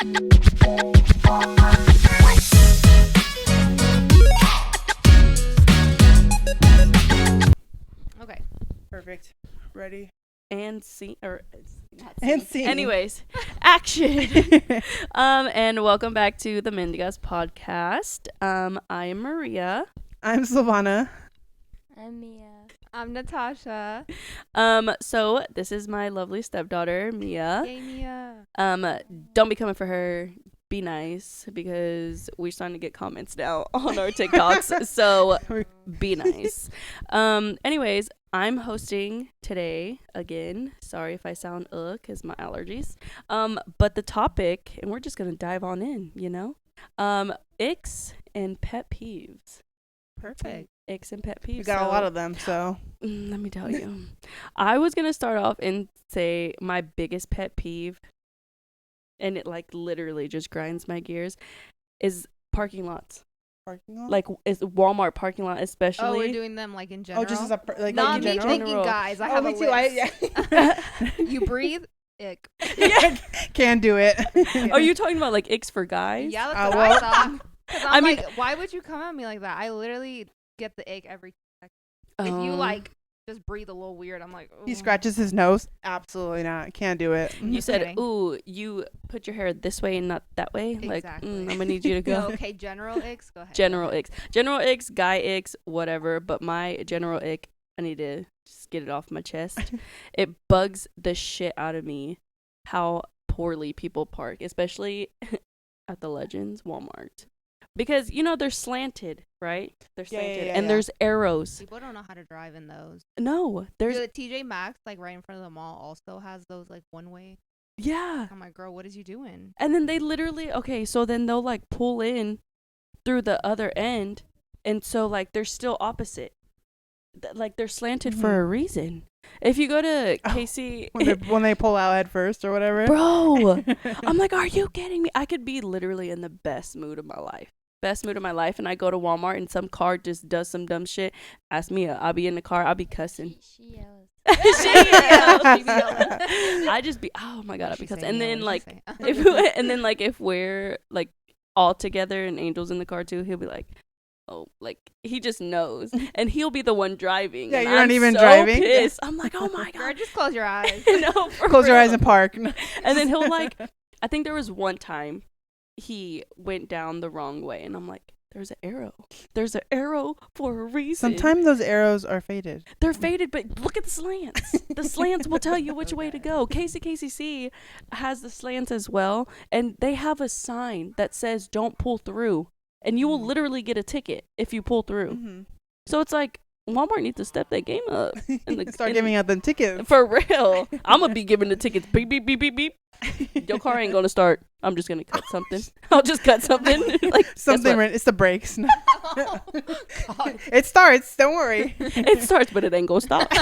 Okay. Perfect. Ready? And scene, or not And scene. Anyways, action. And welcome back to the Mendigas Podcast. I am Maria. I'm Silvana. I'm Mia. I'm Natasha. So this is my lovely stepdaughter, Mia. Hey, Mia. Don't be coming for her. Be nice, because we're starting to get comments now on our TikToks. So be nice. Anyways, I'm hosting today again. Sorry if I sound because my allergies. But the topic, and we're just gonna dive on in, icks and pet peeves. Perfect. Icks and pet peeves. We got a lot of them, so. Let me tell you. I was gonna start off and say my biggest pet peeve, and it like literally just grinds my gears, is parking lots. Parking lot? Like is Walmart parking lot especially. Oh, we're doing them like in general. Oh, just as a Not in me general? thinking, guys. I have me a too. list. You breathe. Ick. Yeah. Can't do it. Are you talking about like icks for guys? Yeah, that's what well- I thought. Because I mean- like, why would you come at me like that? I literally get the ick every second. If you like just breathe a little weird, I'm like, He ooh. scratches his nose. Absolutely not. Can't do it. You said, kidding. "Ooh, you put your hair this way and not that way." Like, Exactly. I'm gonna need you to go. Okay, general icks. Go ahead. General icks, guy icks, whatever. But my general ick, I need to just get it off my chest. It bugs the shit out of me how poorly people park, especially at the Legends Walmart, because they're slanted, right? They're slanted, and there's arrows. People don't know how to drive in those. No, there's The TJ Maxx, like right in front of the mall, also has those like one way. yeah. I'm like, girl, what is you doing? And then they literally, so then they'll like pull in through the other end. And so like they're still opposite. Like they're slanted for a reason. If you go to Casey. When they pull out head first or whatever. Bro, I'm like, are you kidding me? I could be literally in the best mood of my life. And I go to Walmart and some car just does some dumb shit. Ask me, I'll be in the car. I'll be cussing. She yells. She yells. I just be, oh my God, I'll be cussing. And then like, if we're like all together and Angel's in the car too, he'll be like, oh, like he just knows, and he'll be the one driving. Yeah, and you're not I'm even so driving. Pissed. I'm like, oh my Girl, God. just close your eyes. No, for Close your real. eyes and park. And then he'll like, I think there was one time he went down the wrong way, and I'm like, there's an arrow. There's an arrow for a reason. Sometimes those arrows are faded. They're faded, but look at the slants. The slants will tell you which way to go. KCC has the slants as well, and they have a sign that says don't pull through, and you will literally get a ticket if you pull through. Mm-hmm. So it's like Walmart needs to step that game up. Start giving out them tickets. For real. I'm going to be giving the tickets. Beep, beep, beep, beep, beep. Your car ain't going to start. I'm just going to cut something. I'll just cut something. Like Something. It's the brakes. Oh, God. It starts. Don't worry. It starts, but it ain't going to stop.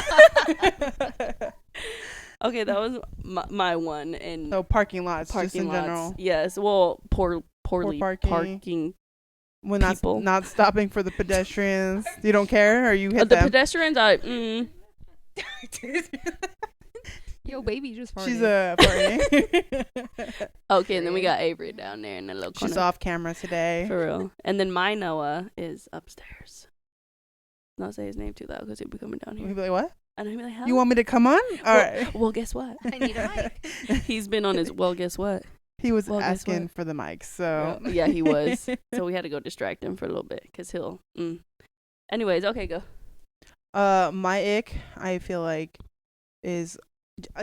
Okay, that was my one. And So parking lots, just parking in lots. general. Yes. Well, poorly parking. When people. not stopping for the pedestrians. You don't care, or you hit the them. pedestrians, Yo, baby, just farted. She's farting. Okay, and then we got Avery down there in the little corner. She's off camera today. For real. And then my Noah is upstairs. Not say his name too loud because he'll be coming down He'll here. be like, what? And he'll be like, huh? You want me to come on? All right. Well, guess what? I need a mic. He's been on his, guess what? He was Well, guess asking what? for the mic, so. Yeah, he was. So we had to go distract him for a little bit because he'll. Anyways, okay, go. My ick, I feel like, is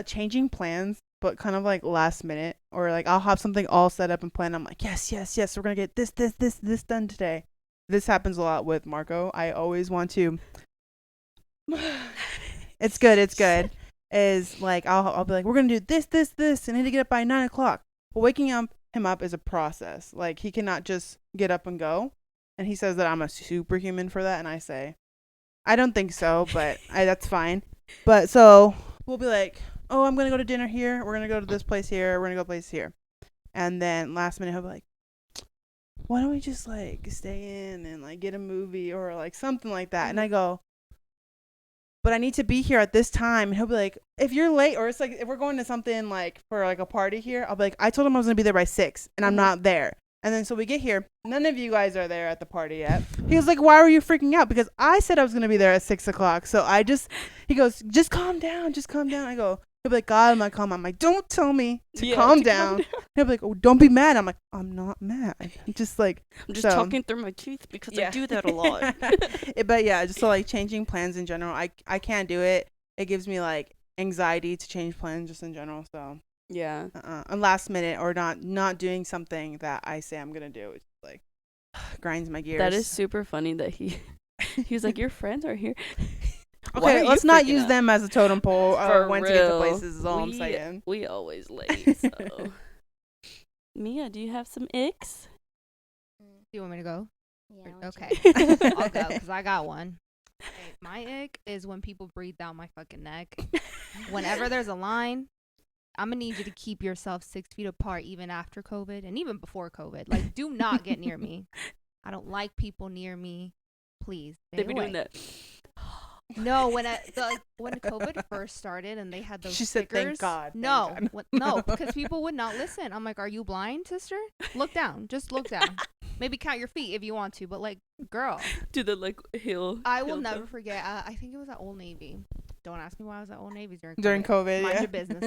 changing plans, but kind of like last minute, or like I'll have something all set up and planned. I'm like, yes, we're gonna get this done today. This happens a lot with Marco. I always want to. It's good. Is like I'll be like, we're gonna do this. I need to get up by 9:00. But waking him up is a process. Like he cannot just get up and go. And he says that I'm a superhuman for that, and I say, I don't think so, but that's fine. But so we'll be like, oh, I'm gonna go to dinner here. We're gonna go to this place here. We're gonna go to place here. And then last minute he'll be like, why don't we just like stay in and like get a movie or like something like that? And I go, but I need to be here at this time. And he'll be like, if you're late, or it's like, if we're going to something like for like a party here, I'll be like, I told him I was going to be there by 6 and I'm not there. And then so we get here. None of you guys are there at the party yet. He was like, why were you freaking out? Because I said I was going to be there at 6 o'clock. So he goes, just calm down. Just calm down. I go, he'll be like, God, I'm not calm. I'm like, don't tell me to calm down. He'll be like, oh, don't be mad. I'm like, I'm not mad. I'm just talking through my teeth because I do that a lot. But yeah, just so like changing plans in general, I can't do it. It gives me like anxiety to change plans just in general. So yeah, and last minute or not doing something that I say I'm gonna do, it's like grinds my gears. That is super funny that he was like, your friends are here. Okay, let's not use them as a totem pole when to get to real. places is all I'm saying. We always late, so. Mia, do you have some icks? Do you want me to go? Yeah, Okay. I'll go because I got one. Okay, my ick is when people breathe down my fucking neck. Whenever there's a line, I'm going to need you to keep yourself 6 feet apart even after COVID and even before COVID. Like, do not get near me. I don't like people near me. Please. They be doing that. No, when COVID first started and they had those she stickers. said, "Thank God." No, no, because people would not listen. I'm like, "Are you blind, sister? Look down. Just look down. Maybe count your feet if you want to, but like, girl." Do the like heel. I will never forget. I think it was at Old Navy. Don't ask me why I was at Old Navy during COVID. Mind yeah. your business.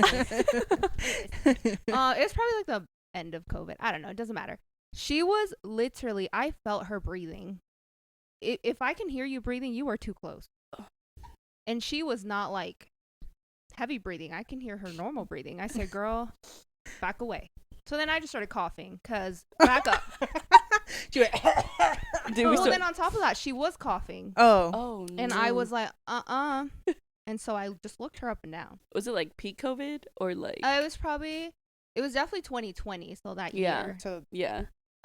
It was probably like the end of COVID. I don't know. It doesn't matter. She was literally. I felt her breathing. If I can hear you breathing, you are too close. And she was not like heavy breathing. I can hear her normal breathing. I said, girl, back away. So then I just started coughing because back up. Then on top of that, she was coughing. Oh, no. And I was like, And so I just looked her up and down. Was it like peak COVID or like? It was definitely 2020. So that year. So yeah.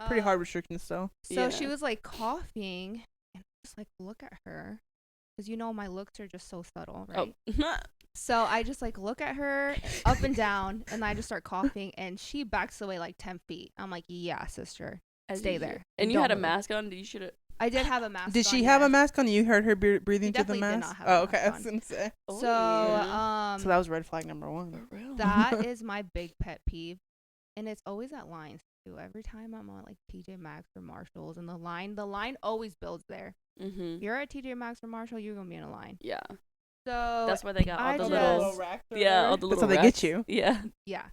pretty hard restrictions though. So she was like coughing and I just like look at her. Because my looks are just so subtle, right? Oh. So I just like look at her up and down and I just start coughing and she backs away like 10 feet. I'm like, yeah, sister, stay there. And you had a mask on? I did have a mask on. Did she have a mask on? You heard her breathing through the mask? Did not have okay. I was going to say. So that was red flag number 1. That is my big pet peeve. And it's always at lines too. Every time I'm on like TJ Maxx or Marshalls and the line always builds there. Mm-hmm. If you're at TJ Maxx or Marshall, you're going to be in a line. Yeah. So that's why they got all the little racks. Yeah, all the That's little how they racks. get you. Yeah. Yeah.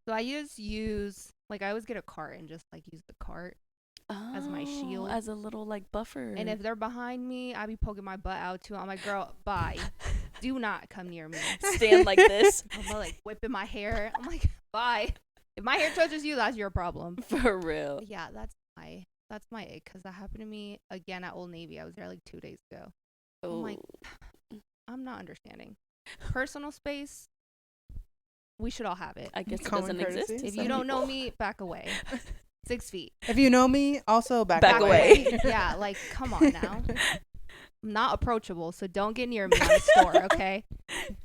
So I just use, like, I always get a cart and just, like, use the cart as my shield. As a little, like, buffer. And if they're behind me, I be poking my butt out, too. I'm like, girl, bye. Do not come near me. Stand like this. I'm, like, whipping my hair. I'm like, bye. If my hair touches you, that's your problem. For real. But yeah, that's my ick, because that happened to me again at Old Navy. I was there, like, 2 days ago. Oh. I'm like, I'm not understanding. Personal space, we should all have it. I guess it Common doesn't courtesy. exist. If you don't know me, back away. 6 feet. If you know me, also back away. Yeah, like, come on now. I'm not approachable, so don't get near me in the store, okay?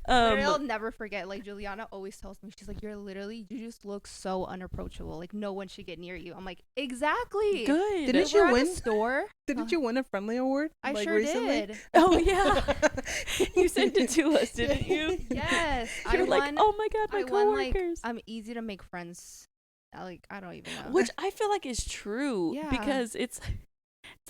I'll never forget. Like, Juliana always tells me, she's like, you just look so unapproachable. Like, no one should get near you. I'm like, exactly. Good. Didn't you win? Store? Didn't you win a friendly award? I like, sure recently? did. Oh, yeah. You sent it to us, didn't you? Yes. You're like, oh my God, my coworkers. I'm easy to make friends. I don't even know. Which I feel like is true. Yeah. Because it's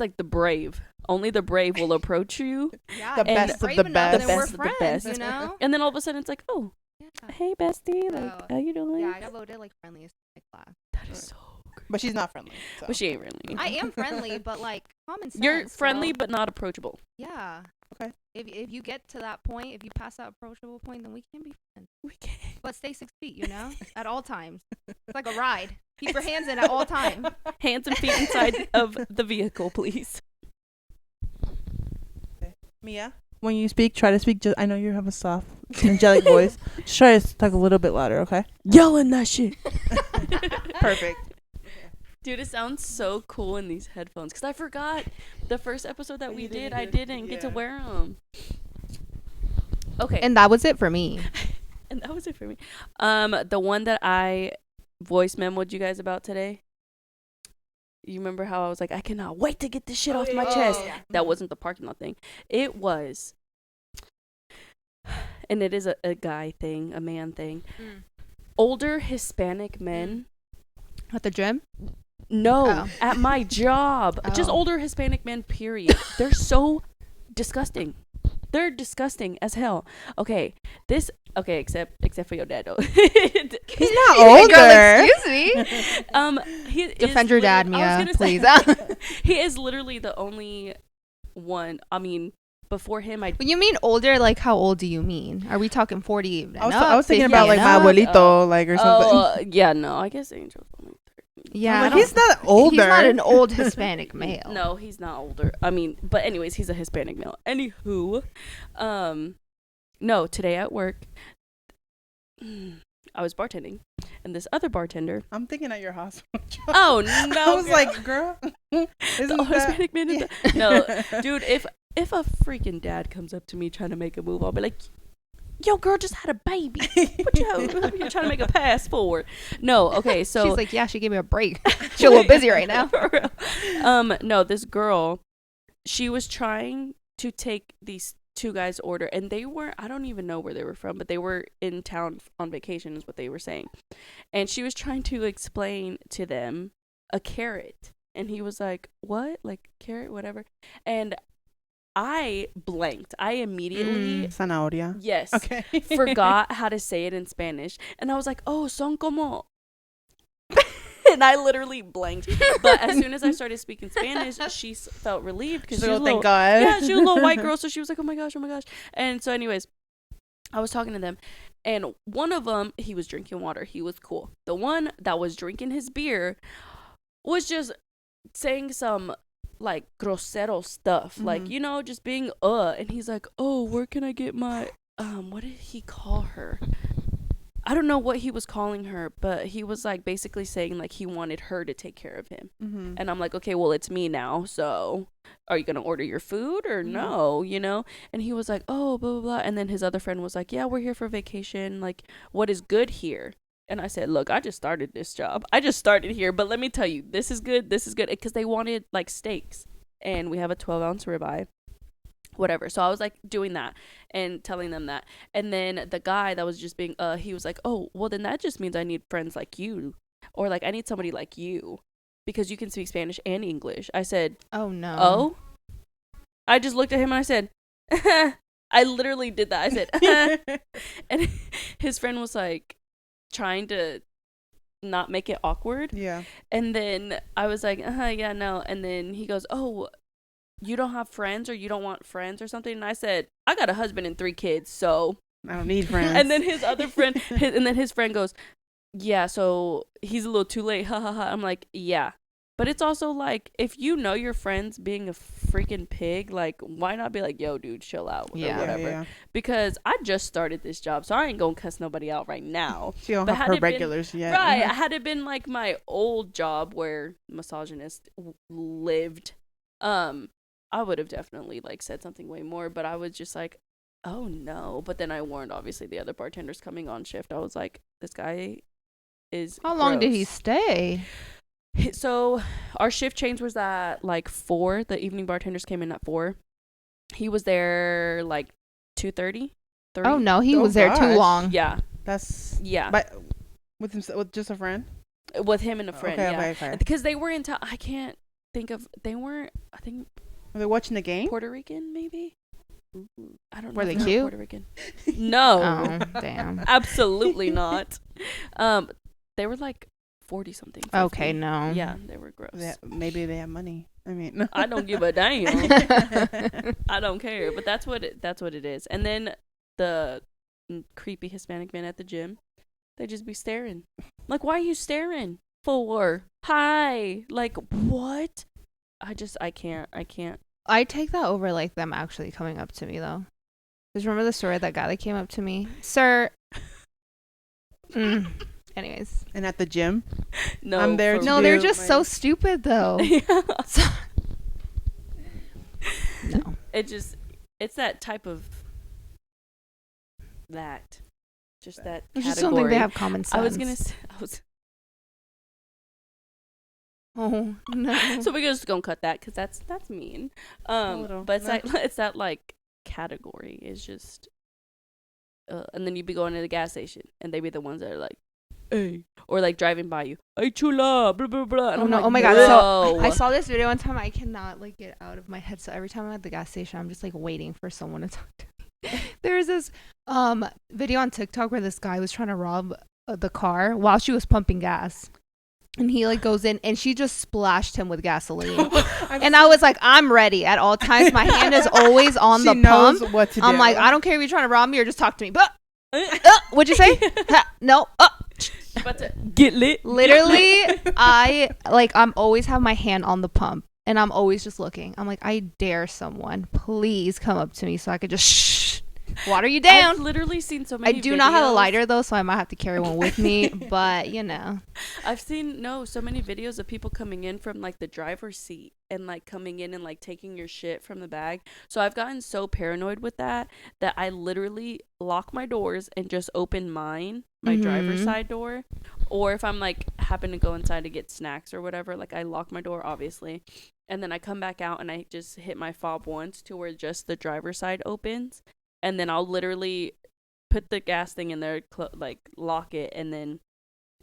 like the brave. Only the brave will approach you. Yeah, The best of the best. The We're best of the friends, best. you know? And then all of a sudden it's like, oh, Yeah. hey, bestie. So, Like, how you doing? Yeah, I got voted like friendliest in my class. That is so great. But she's not friendly. So. But she ain't friendly. I am friendly, but like common sense. You're friendly, so, but not approachable. yeah. Okay. If you get to that point, if you pass that approachable point, then we can be friends. We can. But stay 6 feet, you know, at all times. It's like a ride. Keep your hands in at all times. Hands and feet inside of the vehicle, please. Mia, when you speak, try to speak. I know you have a soft, angelic voice. Just try to talk a little bit louder, okay? Yelling that shit. Perfect. Dude, it sounds so cool in these headphones. Because I forgot the first episode that we did, I didn't get to wear them. Okay. And that was it for me. And that was it for me. The one that I voice memoed you guys about today. You remember how I was like, I cannot wait to get this shit off my chest. Yeah. That wasn't the parking lot thing. It was, and it is a guy thing, a man thing. Older Hispanic men. At the gym? No, at my job. Just older Hispanic men, period. They're so disgusting. They're disgusting as hell. Okay, except for your dad though. He's not older. Girl, excuse me. He Defend your dad, Mia, please. He is literally the only one. I mean, before him, When you mean older, like how old do you mean? Are we talking 40? I was thinking about like my abuelito, like or something. Yeah, no, I guess Angel's only 30. Yeah, like, he's not older. He's not an old Hispanic male. No, he's not older. I mean, but anyways, he's a Hispanic male. Anywho, no, today at work, I was bartending, and this other bartender. I'm thinking at your hospital job. Oh no! I was like, girl, isn't the that... Hispanic man? No, dude. If a freaking dad comes up to me trying to make a move, I'll be like, yo, girl just had a baby. What you're trying to make a pass for? No, okay, so she's like, yeah, she gave me a break. She's a little busy right now. No, this girl, she was trying to take these two guys' order, and they were, I don't even know where they were from, but they were in town on vacation is what they were saying. And she was trying to explain to them a carrot, and he was like, what? Like carrot, whatever. And I blanked. I immediately zanahoria. Yes. Okay. Forgot how to say it in Spanish. And I was like, oh, son como. And I literally blanked. But as soon as I started speaking Spanish, she felt relieved because she was thank God. Yeah, she was a little white girl, so she was like, oh my gosh. And so anyways, I was talking to them, and one of them, he was drinking water. He was cool. The one that was drinking his beer was just saying some like grosero stuff, like, you know, just being and he's like, oh, where can I get my what did he call her? I don't know what he was calling her, but he was like basically saying like he wanted her to take care of him. And I'm like, okay, well, it's me now, so are you gonna order your food or no, you know? And he was like, oh, blah blah blah. And then his other friend was like, yeah, we're here for vacation, like, what is good here? And I said, look, I just started this job. I just started here. But let me tell you, this is good. This is good. Because they wanted, like, steaks. And we have a 12-ounce ribeye. Whatever. So I was, like, doing that and telling them that. And then the guy that was just being, he was like, oh, well, then that just means I need friends like you. Or, like, I need somebody like you. Because you can speak Spanish and English. I said, oh, no. Oh? I just looked at him and I said, I literally did that. I said, and his friend was like, trying to not make it awkward. Yeah. And then I was like, yeah, no. And then he goes, oh, you don't have friends, or you don't want friends or something? And I said, I got a husband and 3 kids, so I don't need friends. And then his other friend, his friend goes, yeah, so he's a little too late. Ha ha ha. I'm like, yeah. But it's also like, if you know your friend's being a freaking pig, like, why not be like, yo, dude, chill out, or whatever. Yeah. Because I just started this job, so I ain't gonna cuss nobody out right now. She don't have her regulars yet. Right. Had it been like my old job where misogynist lived, I would have definitely like said something way more. But I was just like, oh no. But then I warned, obviously, the other bartenders coming on shift. I was like, this guy is How long did he stay? So our shift change was at like 4. The evening bartenders came in at 4. He was there like 2:30. Oh no, he was there too long. Yeah, that's But with just a friend. With him and a friend. Okay. Because they were in town. I can't think of. They weren't. I think. Were they watching the game? Puerto Rican, maybe. I don't know. Were they cute? Puerto Rican. No. Oh damn. Absolutely not. They were like 40 something. 50. Okay, no. Yeah, they were gross. Maybe they have money. I mean, I don't give a damn. I don't care. But that's what it is. And then the creepy Hispanic men at the gym, they just be staring. Like, why are you staring for? Hi. Like, what? I can't. I take that over like them actually coming up to me though. Just remember the story of that guy that came up to me, sir. Anyways, and at the gym, no, I'm there. No, they're just so stupid though. No, it's that type of that, just that. I just don't think they have common sense. I was gonna say, Oh no! So we're just gonna cut that because that's mean. But it's that like category is just and then you'd be going to the gas station, and they'd be the ones that are like, hey, or like driving by you, hey chula, blah blah blah. And I'm no, like, oh my god! no. So I saw this video one time. I cannot like get out of my head. So every time I'm at the gas station, I'm just like waiting for someone to talk to me. There's this video on TikTok where this guy was trying to rob the car while she was pumping gas. And he like goes in and she just splashed him with gasoline. And I was like, I'm ready at all times. My hand is always on She the knows pump. what to do. I'm like, I don't care if you're trying to rob me or just talk to me. But what'd you say? No. About to get lit. Literally, I'm always have my hand on the pump and I'm always just looking. I'm like, I dare someone please come up to me so I could just water you down. I've literally seen so I many do not have a videos. lighter though, so I might have to carry one with me. But I've seen so many videos of people coming in from like the driver's seat and like coming in and like taking your shit from the bag. So I've gotten so paranoid with that I literally lock my doors and just open my driver's side door. Or if I'm like happen to go inside to get snacks or whatever, like I lock my door obviously, and then I come back out and I just hit my fob once to where just the driver's side opens. And then I'll literally put the gas thing in there, lock it, and then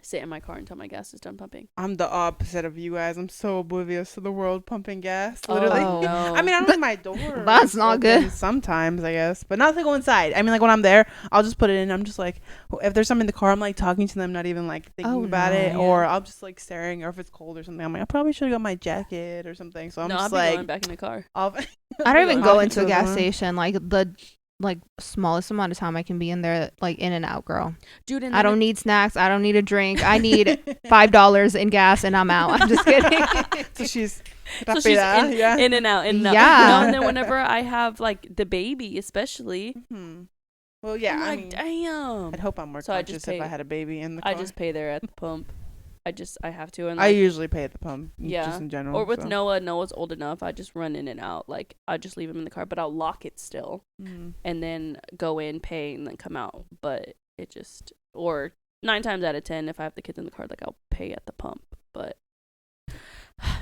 sit in my car until my gas is done pumping. I'm the opposite of you guys. I'm so oblivious to the world pumping gas. Literally. Oh, no. I mean, I don't leave my door. That's not open good. Sometimes, I guess. But not to go inside. I mean, like when I'm there, I'll just put it in. I'm just like, if there's something in the car, I'm like talking to them, not even like thinking about it. no. Or I'll just like staring, or if it's cold or something, I'm like, I probably should have got my jacket or something. So I'm I'll just be like, going back in the car. I don't even go Talking into to a gas them. station. Like the smallest amount of time I can be in there, like in and out, girl. Dude, and I don't need snacks. I don't need a drink. I need $5 in gas and I'm out. I'm just kidding. So she's so she's rápida, yeah. in and out, in and out. Yeah. No, and then whenever I have like the baby, especially, Well, yeah. I'm I like, mean, damn. I'd hope I'm more So I just conscious if pay- I had a baby in the car. I just pay there at the pump. I have to. And I like, usually pay at the pump. Yeah. Just in general. or with so. Noah's old enough, I just run in and out. Like I just leave him in the car, but I'll lock it still, and then go in, pay, and then come out. But it just, or 9 times out of 10, if I have the kids in the car, like I'll pay at the pump. But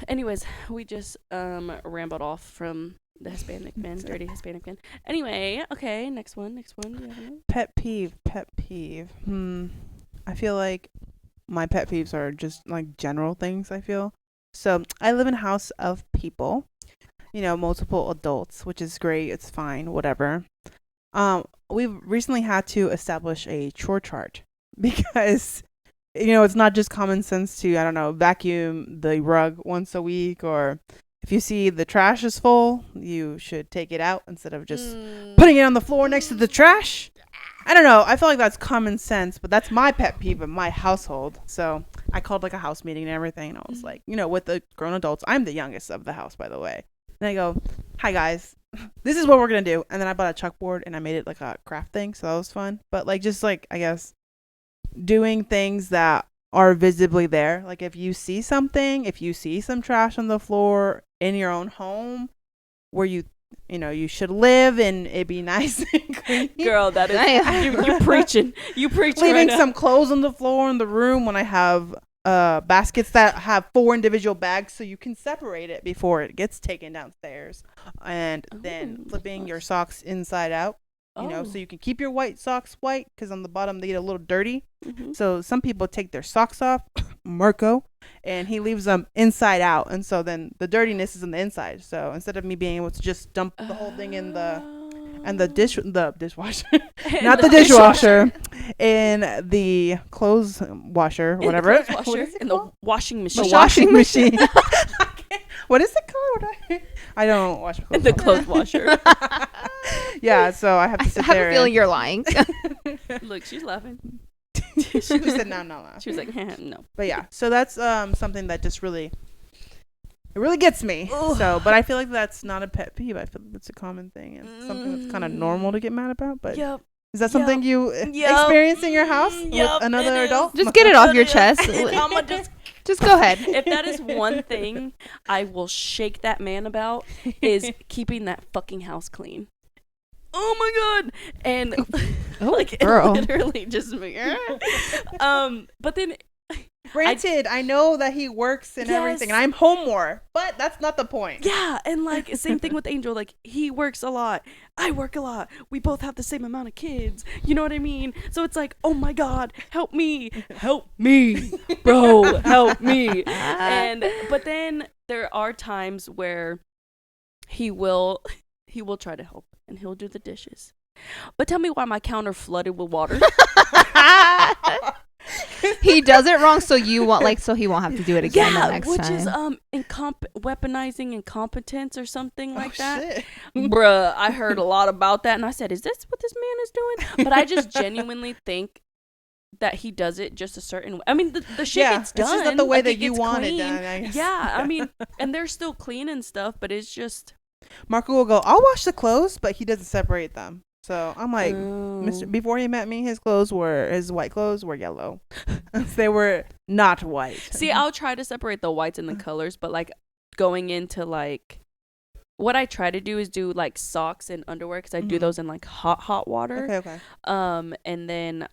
anyways, we just rambled off from the Hispanic man, dirty Hispanic man. Anyway, okay, next one. Do you have another? Pet peeve. I feel like my pet peeves are just like general things, I feel. So I live in a house of people, multiple adults, which is great. It's fine, whatever. We've recently had to establish a chore chart because, it's not just common sense to, I don't know, vacuum the rug once a week, or if you see the trash is full, you should take it out instead of just putting it on the floor next to the trash. I don't know. I feel like that's common sense, but that's my pet peeve in my household. So I called like a house meeting and everything. And I was like, with the grown adults, I'm the youngest of the house, by the way. And I go, hi guys, this is what we're going to do. And then I bought a chalkboard and I made it like a craft thing. So that was fun. But like, just like, I guess, doing things that are visibly there. Like if you see something, if you see some trash on the floor in your own home where you should live and it be nice and clean. Girl, that is you preaching. You preaching. Leaving right some clothes on the floor in the room when I have baskets that have 4 individual bags, so you can separate it before it gets taken downstairs, and then flipping your socks inside out. So you can keep your white socks white because on the bottom they get a little dirty. So some people take their socks off, Marco, and he leaves them inside out, and so then the dirtiness is on the inside. So instead of me being able to just dump the whole thing in the dishwasher, not the dishwasher, in the clothes washer, whatever, in the clothes washer, in the washing machine. the washing machine. What is it called? I don't wash clothes. In the clothes washer. Yeah, so I have to sit I have there. a feeling you're lying. Look, she's laughing. She said, no, I'm not laughing. She was like, no. But yeah, so that's something that just really gets me. So, but I feel like that's not a pet peeve. I feel like that's a common thing and something that's kind of normal to get mad about. But is that something you experience in your house with another adult? Just get it off your chest. I'ma Just go ahead. If that is one thing I will shake that man about, is keeping that fucking house clean. Oh my god! And girl. literally just me. But then Granted, I know that he works and everything, and I'm home more, but that's not the point. Yeah, and like same thing with Angel. Like he works a lot, I work a lot. We both have the same amount of kids. You know what I mean? So it's like, oh my God, help me, bro, help me. But then there are times where he will try to help and he'll do the dishes. But tell me why my counter flooded with water. He does it wrong, so he won't have to do it again the next which time. Is weaponizing incompetence or something like that. Shit. Bruh, I heard a lot about that, and I said, is this what this man is doing? But I just genuinely think that he does it just a certain way. I mean, the shit gets done. It's just not the way like, that you want it done, I guess. Yeah, I mean, and they're still clean and stuff, but it's just... Marco will go, I'll wash the clothes, but he doesn't separate them. So I'm like, before he met me, his white clothes were yellow. They were not white. See, I'll try to separate the whites and the colors, but like going into like, what I try to do is do like socks and underwear, because I do those in like hot water. Okay. And then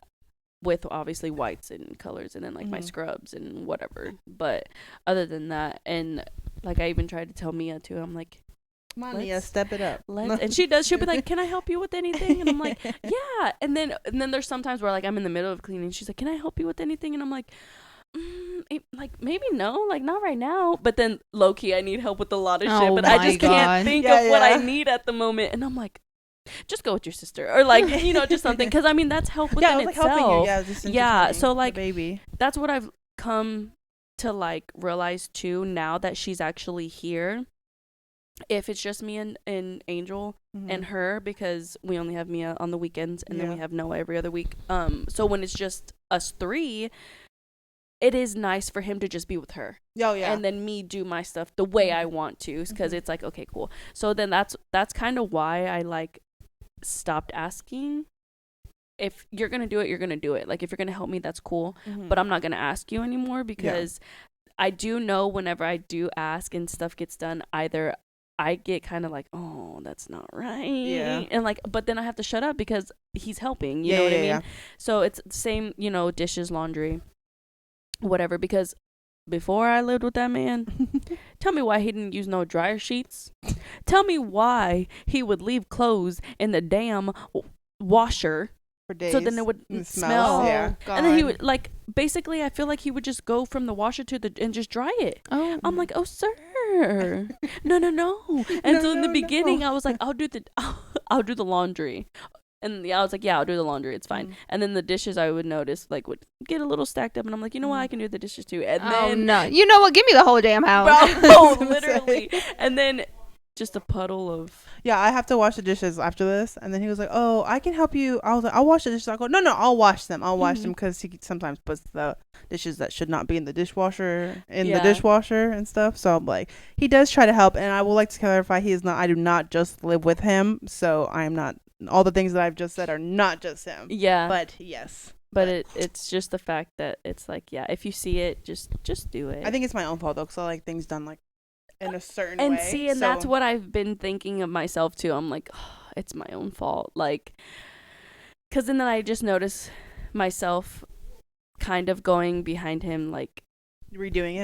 with obviously whites and colors, and then like my scrubs and whatever. But other than that, and like I even tried to tell Mia too, I'm like, come on, Mia, step it up. And she'll be like, can I help you with anything? And I'm like, yeah. And then there's sometimes where like I'm in the middle of cleaning, she's like, can I help you with anything? And I'm like, like maybe no, like not right now. But then low key I need help with a lot of shit, but I just can't think of what I need at the moment. And I'm like, just go with your sister, or like just something, because I mean that's help within like itself. helping you. So like baby, that's what I've come to like realize too, now that she's actually here. If it's just me and Angel and her, because we only have Mia on the weekends, and then we have Noah every other week. So when it's just us three, it is nice for him to just be with her. Oh yeah. And then me do my stuff the way I want to, because it's like, okay, cool. So then that's kind of why I like stopped asking. If you're gonna do it, you're gonna do it. Like if you're gonna help me, that's cool. But I'm not gonna ask you anymore, because I do know whenever I do ask and stuff gets done, either I get kind of like, oh, that's not right. Yeah. And like, but then I have to shut up because he's helping. You know what I mean? Yeah. So it's the same, dishes, laundry, whatever. Because before I lived with that man, tell me why he didn't use no dryer sheets. Tell me why he would leave clothes in the damn washer. For days. So then it would smell. Yeah. And then he would like, basically I feel like he would just go from the washer and just dry it. Oh. I'm like, oh sir. No. And so in the beginning I was like, I'll do the laundry. And I was like, yeah, I'll do the laundry, it's fine. And then the dishes I would notice like would get a little stacked up, and I'm like, you know what, I can do the dishes too. And then no. You know what, give me the whole damn house. Bro, literally. And then just a puddle of... Yeah, I have to wash the dishes after this. And then he was like, oh, I can help you. I was like, I'll wash the dishes. I go, no, I'll wash them. I'll wash them, because he sometimes puts the dishes that should not be in the dishwasher the dishwasher and stuff. So I'm like, he does try to help. And I would like to clarify, I do not just live with him. So I am not, all the things that I've just said are not just him. Yeah. But yes. But it's just the fact that it's like, yeah, if you see it, just do it. I think it's my own fault though, because I like things done like in a certain way. And see, and that's what I've been thinking of myself too. I'm like, oh, it's my own fault. Like, because then I just notice myself kind of going behind him, like redoing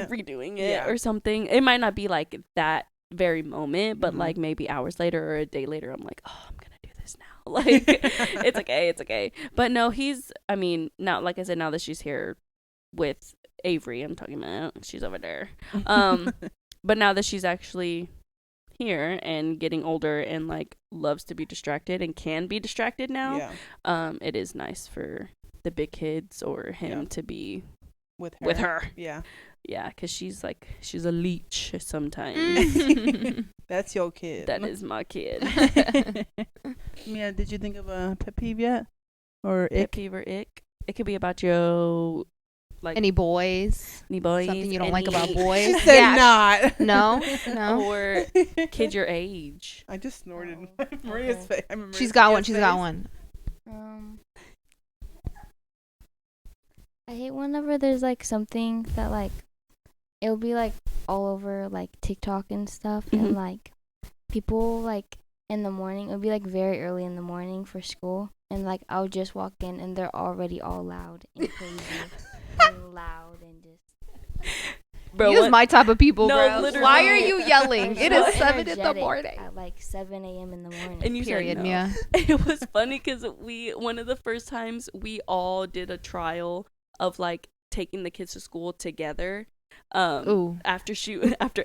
it or something. It might not be like that very moment, but like maybe hours later or a day later, I'm like, oh, I'm gonna do this now. Like, it's okay. But no, now, like I said, now that she's here with Avery, I'm talking about, she's over there. But now that she's actually here and getting older and like loves to be distracted and can be distracted now, it is nice for the big kids or him to be with her. Yeah, because she's a leech sometimes. That's your kid. That is my kid. Yeah, did you think of a pet peeve yet? Or pet peeve or ick? It could be about your... Like any boys? Something you don't like about boys? She said not. No. Or kids your age. I just snorted Maria's face. She's got one. I hate whenever there's like something that like it'll be like all over like TikTok and stuff, and like people like in the morning, it'll be like very early in the morning for school, and like I'll just walk in and they're already all loud and crazy. And loud and just Bro, You're my type of people, No, bro. literally. Why are you yelling? I'm It so is 7 in the energetic morning. At like 7 a.m. in the morning. And you Period, said no. Mia. It was funny because one of the first times we all did a trial of like taking the kids to school together. Ooh. After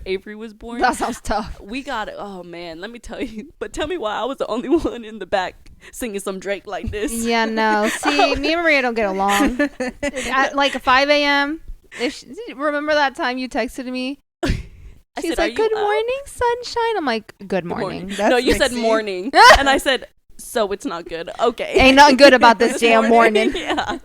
Avery was born. That sounds tough. We got it. Oh man, let me tell you. But tell me why I was the only one in the back singing some Drake like this. Yeah, no. See, me and Maria don't get along. At like 5 a.m. Remember that time you texted me? She's said, like, "Are "Good you up?" morning, sunshine." I'm like, "Good morning." That's No, you said Mixzi. morning, and I said, "So it's not good." Okay. Ain't nothing good about this damn morning. Yeah.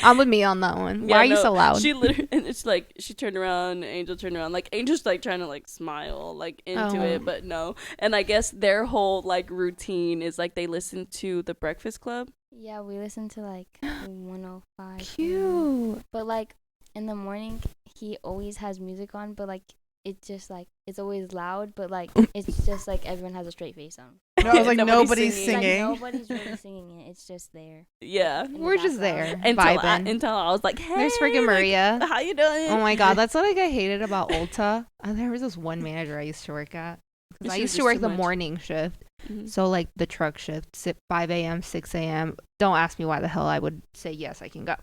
I'm with me on that one. Yeah, Why are you no, so loud? She literally, and it's like she turned around, Angel turned around, like Angel's like trying to like smile like into Oh. it, but no. And I guess their whole like routine is like they listen to The Breakfast Club. Yeah, we listen to like 105. Cute. But like in the morning, he always has music on, but like it's just like it's always loud, but like it's just like everyone has a straight face on. No, I was like, Nobody's nobody's singing. Like, singing. nobody's really singing it. It's just there. Yeah. in the We're just there. background. Vibing. Until I was like, hey, There's freaking like, Maria. how you doing? Oh my god, that's what like I hated about Ulta. There was this one manager I used to work at. 'Cause I She was used to just work too the much. morning shift. Mhm. So like the truck shift, 5 a.m., 6 a.m. Don't ask me why the hell I would say yes, I can go.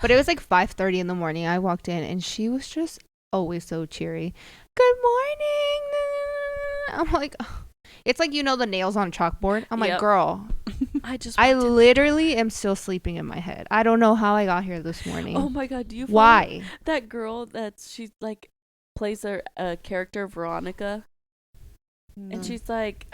But it was like 5:30 in the morning. I walked in and she was just always so cheery. Good morning. I'm like, it's like, you know, the nails on chalkboard. I'm like, Yep. girl, I I literally am still sleeping in my head. I don't know how I got here this morning. Oh my god, do you follow Why? that girl she's like plays a character Veronica, and she's like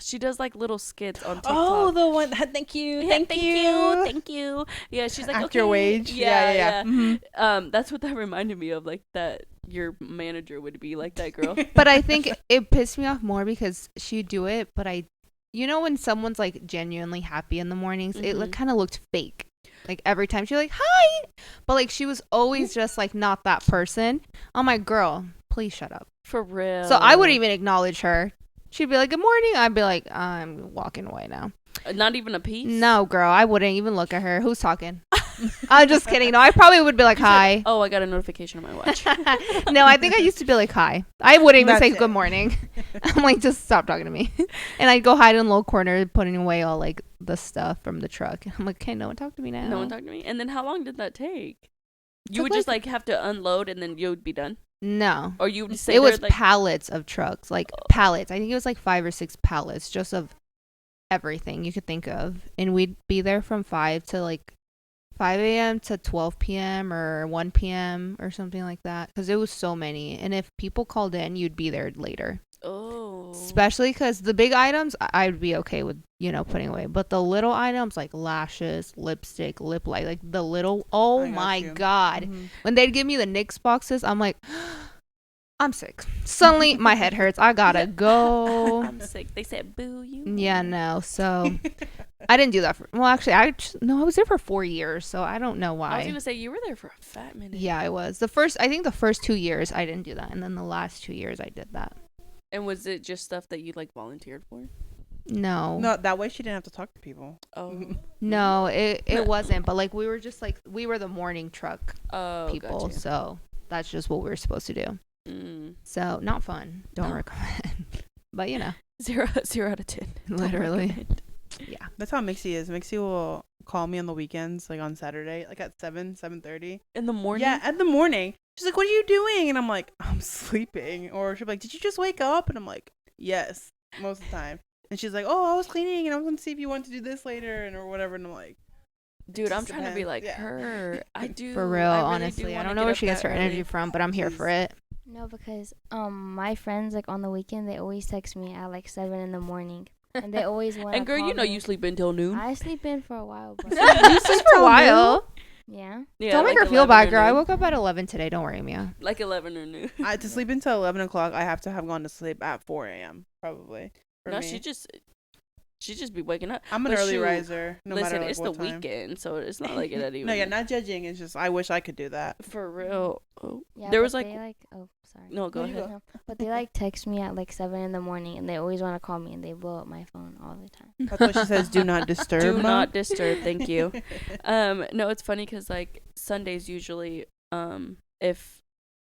she does like little skits on TikTok. Oh, the one. Thank you. Yeah, Thank you. thank you. Yeah, she's like, Act okay. your wage. Yeah. Mhm. That's what that reminded me of, like that your manager would be like that girl. But I think it pissed me off more because she'd do it, but you know when someone's like genuinely happy in the mornings, it Mhm. kind of looked fake. Like every time she's like, hi, but like she was always just like not that person. I'm like, girl, please shut up. For real. So I wouldn't even acknowledge her. She'd be like, good morning. I'd be like, I'm walking away now. Not even a piece. No, girl, I wouldn't even look at her. Who's talking? I'm just kidding. No, I probably would be like, hi. Oh, I got a notification on my watch. No, I think I used to be like, hi. I wouldn't even That's say it. good morning. I'm like, just stop talking to me. And I'd go hide in a little corner putting away all like the stuff from the truck. I'm like, okay, no one talk to me now. No one talked to me. And then how long did that take? You Took, would just like have to unload and then you would be done, No. or you would stay It there, was like, pallets of trucks, like pallets. I think it was like 5 or 6 pallets just of everything you could think of. And we'd be there from 5 a.m. to 12 p.m. or 1 p.m. or something like that. Because it was so many. And if people called in, you'd be there later. oh, Especially because the big items, I'd be okay with, putting away. But the little items like lashes, lipstick, lip light, like the little, oh I got my you. God. Mhm. When they'd give me the NYX boxes, I'm like, I'm sick. Suddenly my head hurts. I gotta go. I'm sick. They said boo you. Yeah, no. So I didn't do that. Actually, I was there for 4 years. So I don't know why. I was gonna say you were there for a fat minute. Yeah, I was. I think the first 2 years I didn't do that. And then the last 2 years I did that. And was it just stuff that you like volunteered for? No. No, that way she didn't have to talk to people. Oh, No, it wasn't. But like we were just like, we were the morning truck oh, people. gotcha. So that's just what we were supposed to do. Mm. So not fun. Don't No. recommend. But 0 out of 10. Literally. Yeah. That's how Mixzi is. Mixzi will call me on the weekends, like on Saturday, like at 7:30. In the morning. Yeah, at the morning. She's like, "What are you doing?" And I'm like, "I'm sleeping." Or she'll be like, "Did you just wake up?" And I'm like, "Yes," most of the time. And she's like, "Oh, I was cleaning, and I was going to see if you want to do this later, and or whatever." And I'm like, Dude, I'm just trying to be depends. like Yeah. her. I do. For real, I really honestly. do I wanna don't know get where up she gets her that energy early. from, but I'm here for it. No, because my friends like on the weekend they always text me at like 7 in the morning, and they always want. And girl, you know you sleep until noon. I sleep in for a while, but You sleep for a while. yeah. Yeah, Don't make like her feel 11 bad, or girl. I noon. woke up at 11 today. Don't worry, Mia. Like 11 or noon. to sleep until 11 o'clock, I have to have gone to sleep at 4 a.m. probably. For No, me. she just be waking up. I'm an But early shoot, riser. No Listen, matter like, it's what the time. weekend, so it's not like it even. No, yeah, not judging. It's just I wish I could do that. For real. Oh, Yeah, there but was like they, oh sorry. no, go No, you ahead. No, but they like text me at like 7 in the morning, and they always want to call me, and they blow up my phone all the time. That's what she says. Do not disturb. Do Mom. not disturb. Thank you. No, it's funny because like Sundays usually, if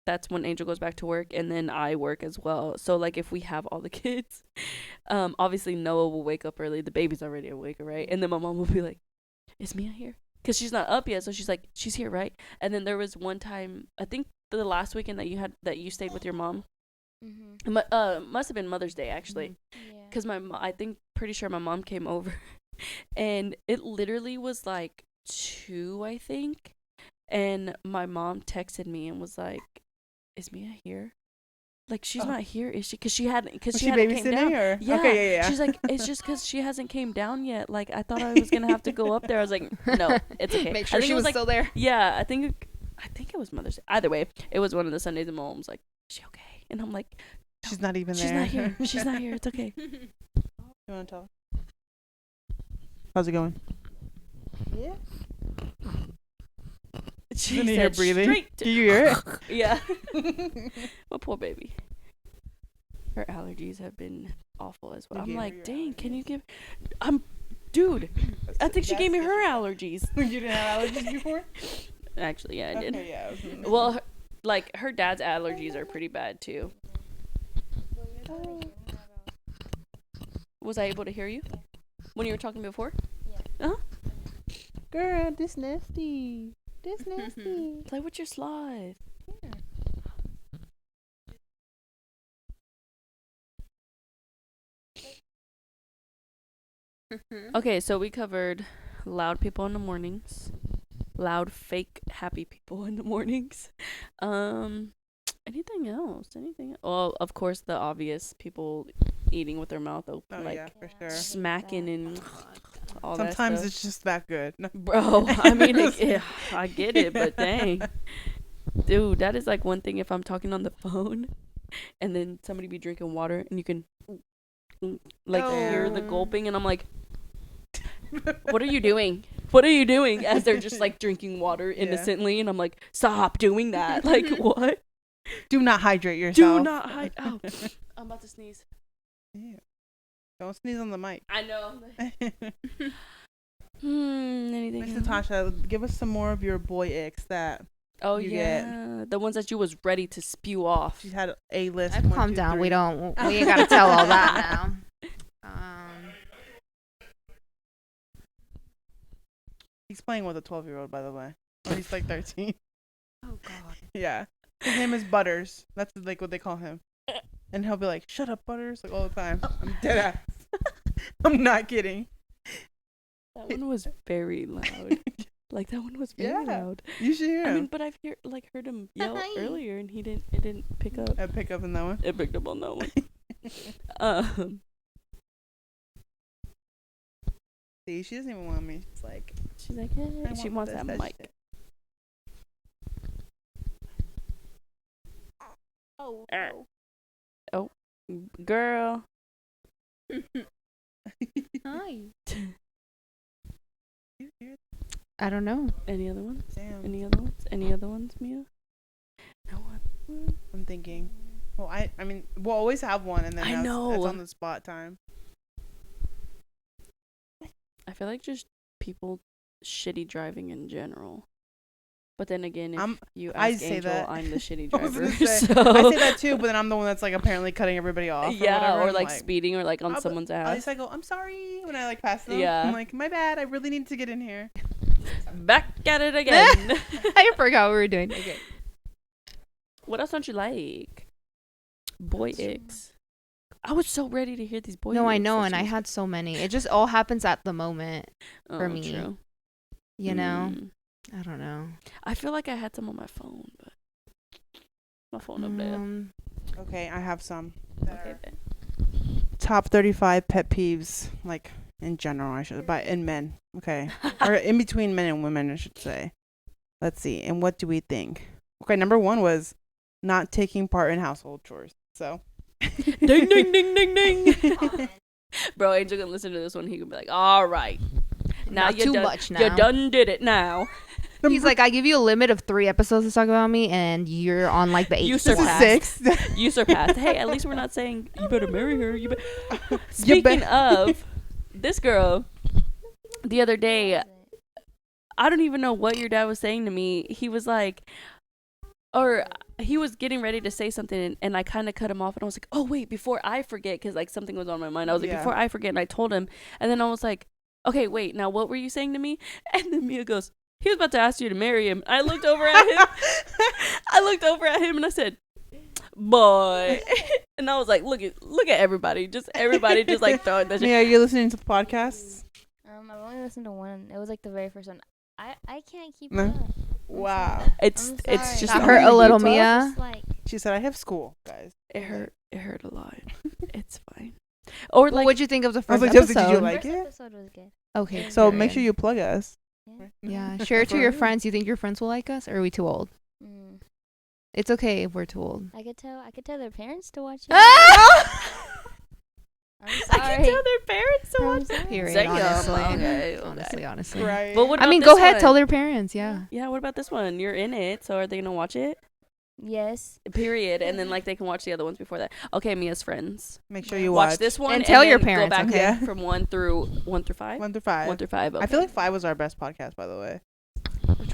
that's when Angel goes back to work, and then I work as well. So like if we have all the kids, obviously Noah will wake up early. The baby's already awake, right? And then my mom will be like, "Is Mia here?" Because she's not up yet, so she's like, "She's here, right?" And then there was one time, I think the last weekend that you stayed with your mom. Must have been Mother's Day actually, because I think pretty sure my mom came over, and it literally was like 2, I think, and my mom texted me and was like, "Is Mia here? Like she's not here, is she? Because she hadn't came down." Or? Yeah. Okay, yeah. She's like, "It's just because she hasn't came down yet. Like I thought I was gonna have to go up there." I was like, "No, it's okay." Make sure I think she it was like, still there. Yeah, I think it was Mother's Day. Either way, it was one of the Sundays, and my mom was like, "Is she okay?" And I'm like, She's not even there. She's not here. She's not here. It's okay. You want to talk? How's it going? Yeah. She Didn't hear said breathing. straight to- Do you hear it? Yeah. My poor baby. Her allergies have been awful as well. You I'm gave her like, your dang, can allergies? you give... Dude, I think she gave me her allergies. You didn't have allergies before? Actually, yeah, I did. Okay, yeah. Well, her dad's allergies are pretty bad, too. Was I able to hear you? When you were talking before? Yeah. Uh-huh. Girl, this nasty. This nasty. Play with your slide. Okay, so we covered loud people in the mornings, loud fake happy people in the mornings. Anything else? Well, of course, the obvious people eating with their mouth open, Oh, yeah, for sure. smacking and all Sometimes that stuff. it's just that good. Bro, I mean, I get it, but dang. Dude, that is like one thing if I'm talking on the phone and then somebody be drinking water and you can like hear the gulping and I'm like, what are you doing? What are you doing? As they're just like drinking water innocently and I'm like, stop doing that. Like, what? Do not hydrate yourself. Do not hide. Oh, I'm about to sneeze. Yeah. Don't sneeze on the mic. I know. Anything Miss else? Natasha, give us some more of your boy icks that Oh, you yeah. The ones that you was ready to spew off. she had a list. I've 1, calmed 2, down. 3. We ain't gotta tell all that now. He's playing with a 12-year-old, by the way. Oh, he's like 13. Oh God. Yeah. His name is Butters. That's like what they call him. And he'll be like, "Shut up, Butters," like all the time. I'm dead ass. I'm not kidding. That one was very loud. Like that one was very Yeah. loud. You should hear him. I mean, but I've heard him yell earlier, and it didn't pick up. I pick up in that one. It picked up on that one. See, she doesn't even want me. She's like, She's like, hey. I She want wants this, that that mic. shit. Oh, oh, girl. Hi. I don't know. Any other ones? Damn. Any other ones, Mia? No one. I'm thinking. Well, I mean, we'll always have one, and then I that's know. on the spot time. I feel like just people shitty driving in general. But then again, if you I ask say Angel, that. I'm the shitty I was driver. gonna say, So. I say that too, but then I'm the one that's like apparently cutting everybody off. Yeah, or or I'm like speeding or like on I'll- someone's At ass. least I go, "I'm sorry," when I like pass them. Yeah. I'm like, "My bad. I really need to get in here." Back at it again. I forgot what we were doing. Okay. What else don't you like? Boy icks. I was so ready to hear these boy No, I icks know, that and she I was- had so many. It just all happens at the moment, for me. True. you know? Mm. I don't know. I feel like I had some on my phone, but my phone up there. Okay, I have some. Okay, bet. Top 35 pet peeves, like in general, I should, but in men. Okay, or in between men and women, I should say. Let's see. And what do we think? Okay, number 1 was not taking part in household chores. So. Ding ding ding ding ding. Bro, Angel can listen to this one. He can be like, "All right, now Not you too done, much you now." done did it now." He's like, I give you a limit of 3 episodes to talk about me, and you're on like the 8th You one. surpassed. 6. You surpassed. Hey, at least we're not saying you better marry her. Speaking of this girl, the other day, I don't even know what your dad was saying to me. He was like, or he was getting ready to say something, and I kind of cut him off, and I was like, oh wait, before I forget, because like something was on my mind. I was like, before I forget, and I told him, and then I was like, okay, wait, now what were you saying to me? And then Mia goes, he was about to ask you to marry him. I looked over at him. And I said, boy. And I was like, look at everybody, just like throwing that shit. Mia, are you listening to the podcasts? I've only listened to one. It was like the very first one. I can't keep No. it up. Wow. It's just that hurt a little, It's Mia. just like, She said, I have school, guys. It hurt a lot. It's fine. Or Well, like, what'd you think of the I first was like, episode? did you like first it? episode was good. Okay, So period. make sure you plug us. Yeah, share it to your friends. You think your friends will like us, or are we too old? Mm. It's okay if we're too old. I could tell their parents to watch it. I'm I sorry. can tell their parents to I'm watch sorry. Period. Damn, Honestly, honestly. Right. But what I about mean, this go ahead, one? tell their parents. Yeah. Yeah, what about this one? You're in it, so are they gonna watch it? Yes. Period. And then like they can watch the other ones before that. Okay, Mia's friends. Make sure you Watch watch this one And tell your then parents, Go back okay? from 1 through 5. 1 through 5. 1 through 5. Okay. I feel like 5 was our best podcast, by the way.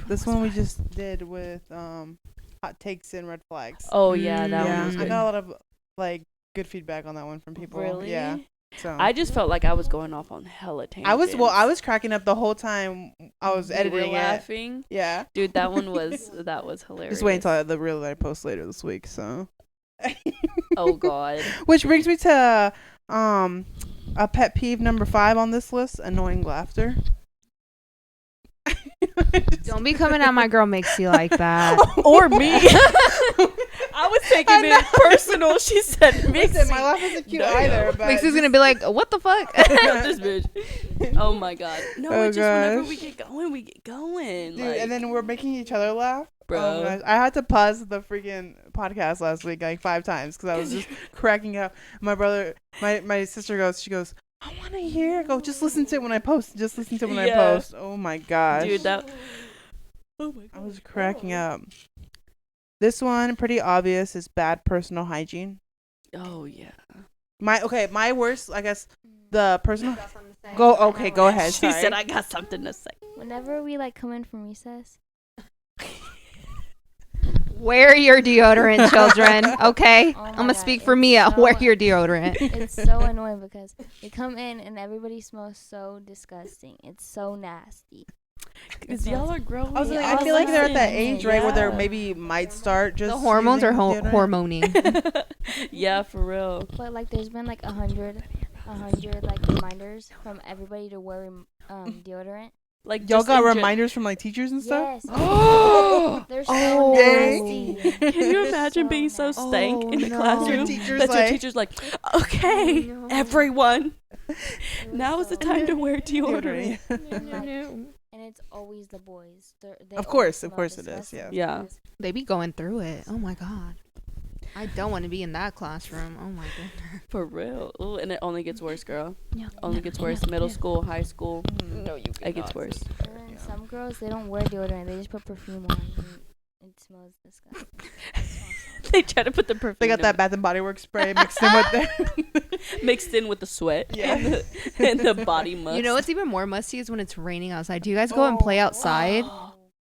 This one we just did with hot takes and red flags. Oh yeah, that yeah, one was I good. got a lot of like good feedback on that one from people. Really? Yeah. So I just felt like I was going off on hella tangents. I was cracking up the whole time I was You editing were it. laughing. Yeah. Dude, that was hilarious. Just wait until the reel that I post later this week. So. Oh God. Which brings me to a pet peeve number 5 on this list: annoying laughter. Don't be coming at my girl Mixzi like that. Or me. I was taking it personal. She said Listen, Mixi. my laugh isn't cute No. either. But Mixi's gonna be like, what the fuck? This bitch. Oh my God. No, Oh, it's just whenever gosh. we get going. Dude, like, and then we're making each other laugh. Bro. Oh my gosh. I had to pause the freaking podcast last week like 5 times because I was just cracking up. My sister goes, I want to hear. I go, just listen to it when I post. Just listen to it when I Yeah. post. Oh my gosh. dude, that. Oh my God. I was cracking up. This one, pretty obvious, is bad personal hygiene. Oh yeah. My worst, I guess, the personal. Go ahead. She sorry. said I got something to say. Whenever we like come in from recess, Wear your deodorant, children. Okay, Oh my I'm gonna God, speak for it's Mia. so- Wear your deodorant. it's so annoying because we come in and everybody smells so disgusting. It's so nasty. Cause y'all are growing. I was like, Yeah, I feel like they're at that listen, age, right, where they yeah. maybe might start just The hormones are using deodorant. hormoning. Yeah, for real. But like, there's been like 100 like reminders from everybody to wear deodorant. Like Y'all just got in reminders from like teachers and stuff. Yes. Oh, They're so Oh, nasty. Can you imagine being so nasty. stank in the no. classroom? Your teacher's That's your like- teacher's like, okay, no. everyone, It was now is the so time to wear Deodorant. deodorant. nasty. And it's always the boys. They Of course, always of smell course it is, disgusting yeah. because They be going through it. Oh my God. I don't want to be in that classroom. Oh my goodness. For real. Ooh, and it only gets worse, girl. Yeah. Only gets worse. Middle school, high school. No, you It gets worse. And then some girls, they don't wear deodorant. They just put perfume on. And it smells disgusting. They try to put the perfume. They got that Bath and Body Works spray mixed in with their. mixed in with the sweat. Yeah. and the body must. You know what's even more musty is when it's raining outside. Do you guys go and play outside?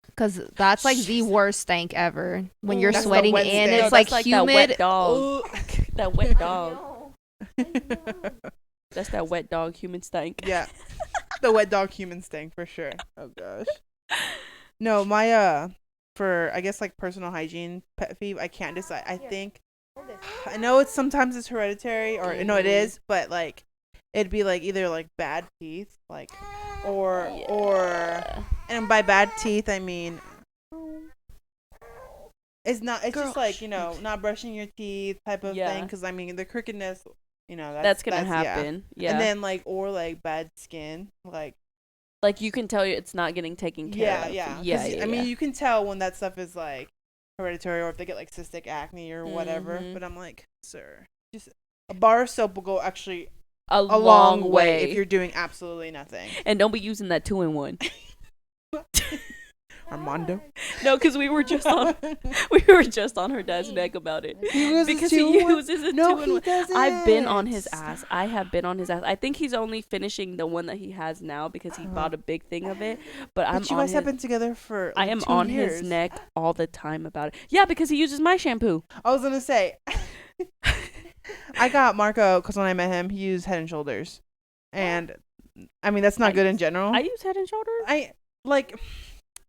Because that's like the worst stank ever. When you're That's the sweating wet in, stank. it's like That humid. wet dog. That wet dog. That's that wet dog human stank. Yeah. The wet dog human stank for sure. Oh gosh. No, my for I guess like personal hygiene pet peeve, I can't decide. I think I know it's sometimes it's hereditary or no it is, but like it'd be like either like bad teeth, like or and by bad teeth I mean it's just like, you know, not brushing your teeth type of thing, because I mean the crookedness, you know, that's gonna yeah. happen. Yeah. And then like or like bad skin, like you can tell it's not getting taken care of. yeah. I mean, you can tell when that stuff is like hereditary or if they get like cystic acne or whatever. Mhm. But I'm like, sir, just a bar of soap will go actually a a long way if you're doing absolutely nothing. And don't be using that 2-in-1. Armando. No, because we were just on her dad's neck about it. Because he uses it No, too. he doesn't. I've been on his ass. I have been on his ass. I think he's only finishing the one that he has now because he bought a big thing of it. But you guys have been together for I am 2 on years. his neck all the time about it. Yeah, because he uses my shampoo. I was gonna say, I got Marco because when I met him, he used Head and Shoulders, and I mean that's not good in general. I use Head and Shoulders.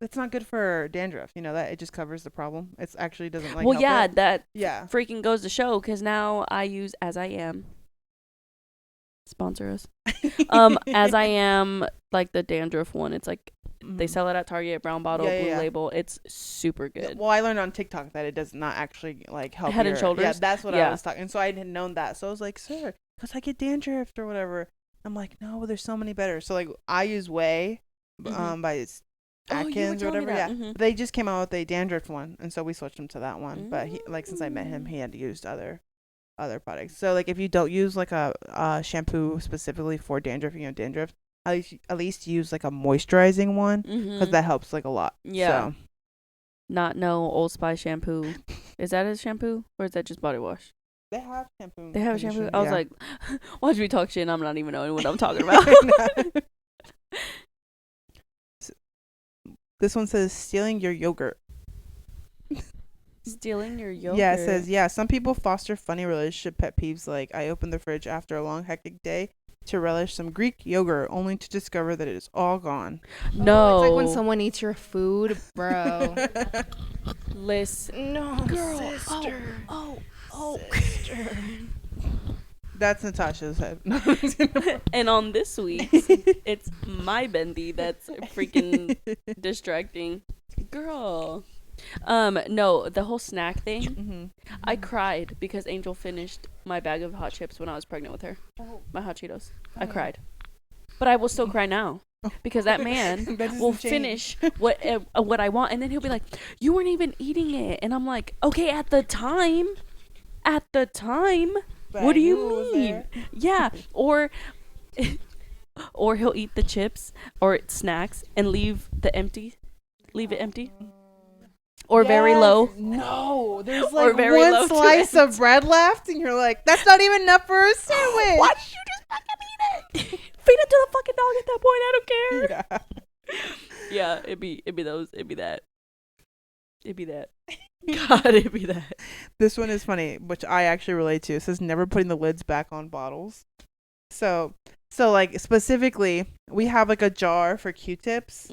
It's not good for dandruff. You know that it just covers the problem. It's actually doesn't like. Well, help yeah, it. that Yeah. freaking goes to show because now I use As I Am. Sponsor us. As I Am, like the dandruff one. It's like they sell it at Target, brown bottle, blue label. It's super good. Well, I learned on TikTok that it does not actually like help Head and Shoulders. Yeah, that's what I was talking. So I hadn't known that. So I was like, sir, because I get dandruff or whatever. I'm like, no, there's so many better. So like I use Way, by Atkins or whatever. Yeah, they just came out with a dandruff one, and so we switched him to that one. But he, like, since I met him, he had used other products. So like if you don't use like a shampoo specifically for dandruff, you know, dandruff, at least use like a moisturizing one because that helps like a lot. Yeah. So. Not no Old Spice shampoo. Is that his shampoo or is that just body wash? They have shampoo. They have shampoo. I was like, watch me talk shit and I'm not even knowing what I'm talking about. about. This one says stealing your yogurt. Stealing your yogurt? Yeah, it says, some people foster funny relationship pet peeves like I open the fridge after a long hectic day to relish some Greek yogurt only to discover that it is all gone. No. It's like when someone eats your food, bro. Listen. No, girl. sister. Oh. Sister. That's Natasha's head. And on this week, it's my bendy that's freaking distracting. Girl. No, the whole snack thing. I cried because Angel finished my bag of hot chips when I was pregnant with her. My hot Cheetos. I cried. But I will still cry now. Because that man will finish what I want, and then he'll be like, "You weren't even eating it," and I'm like, "Okay, at the time, what do you mean?" Yeah, or he'll eat the chips or snacks and leave it empty, or very low. No, there's Or like very low one slice of bread left, and you're like, "That's not even enough for a sandwich." Why did you just fucking eat it? Feed it to the fucking dog at that point. I don't care. Yeah, it'd be those. It'd be that. God, it'd be that. This one is funny, which I actually relate to. It says never putting the lids back on bottles. So like specifically, we have like a jar for Q-tips,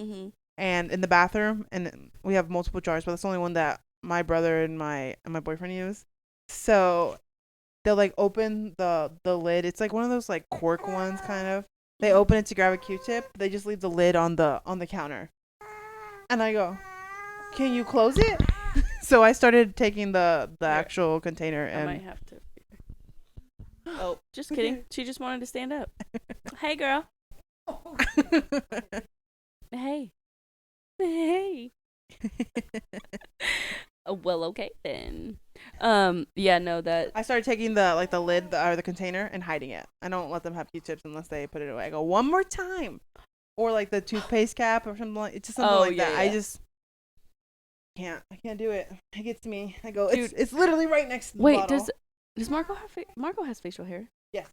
and in the bathroom, and we have multiple jars, but that's the only one that my brother and my boyfriend use. So they'll like open the lid. It's like one of those like cork ones, kind of. They open it to grab a Q-tip. They just leave the lid on the counter, and I go, "Can you close it?" So I started taking the actual container, and I might have to. Oh, just kidding. She just wanted to stand up. Hey, girl. Hey. Well, okay then. Yeah, no, that I started taking the lid or the container and hiding it. I don't let them have Q-tips unless they put it away. I go one more time, or like the toothpaste cap or something like. It's just something like that. Yeah. I just can't do it. It gets me. I go. Dude, it's literally right next to the bottle. Does Marco have Marco has facial hair? Yes.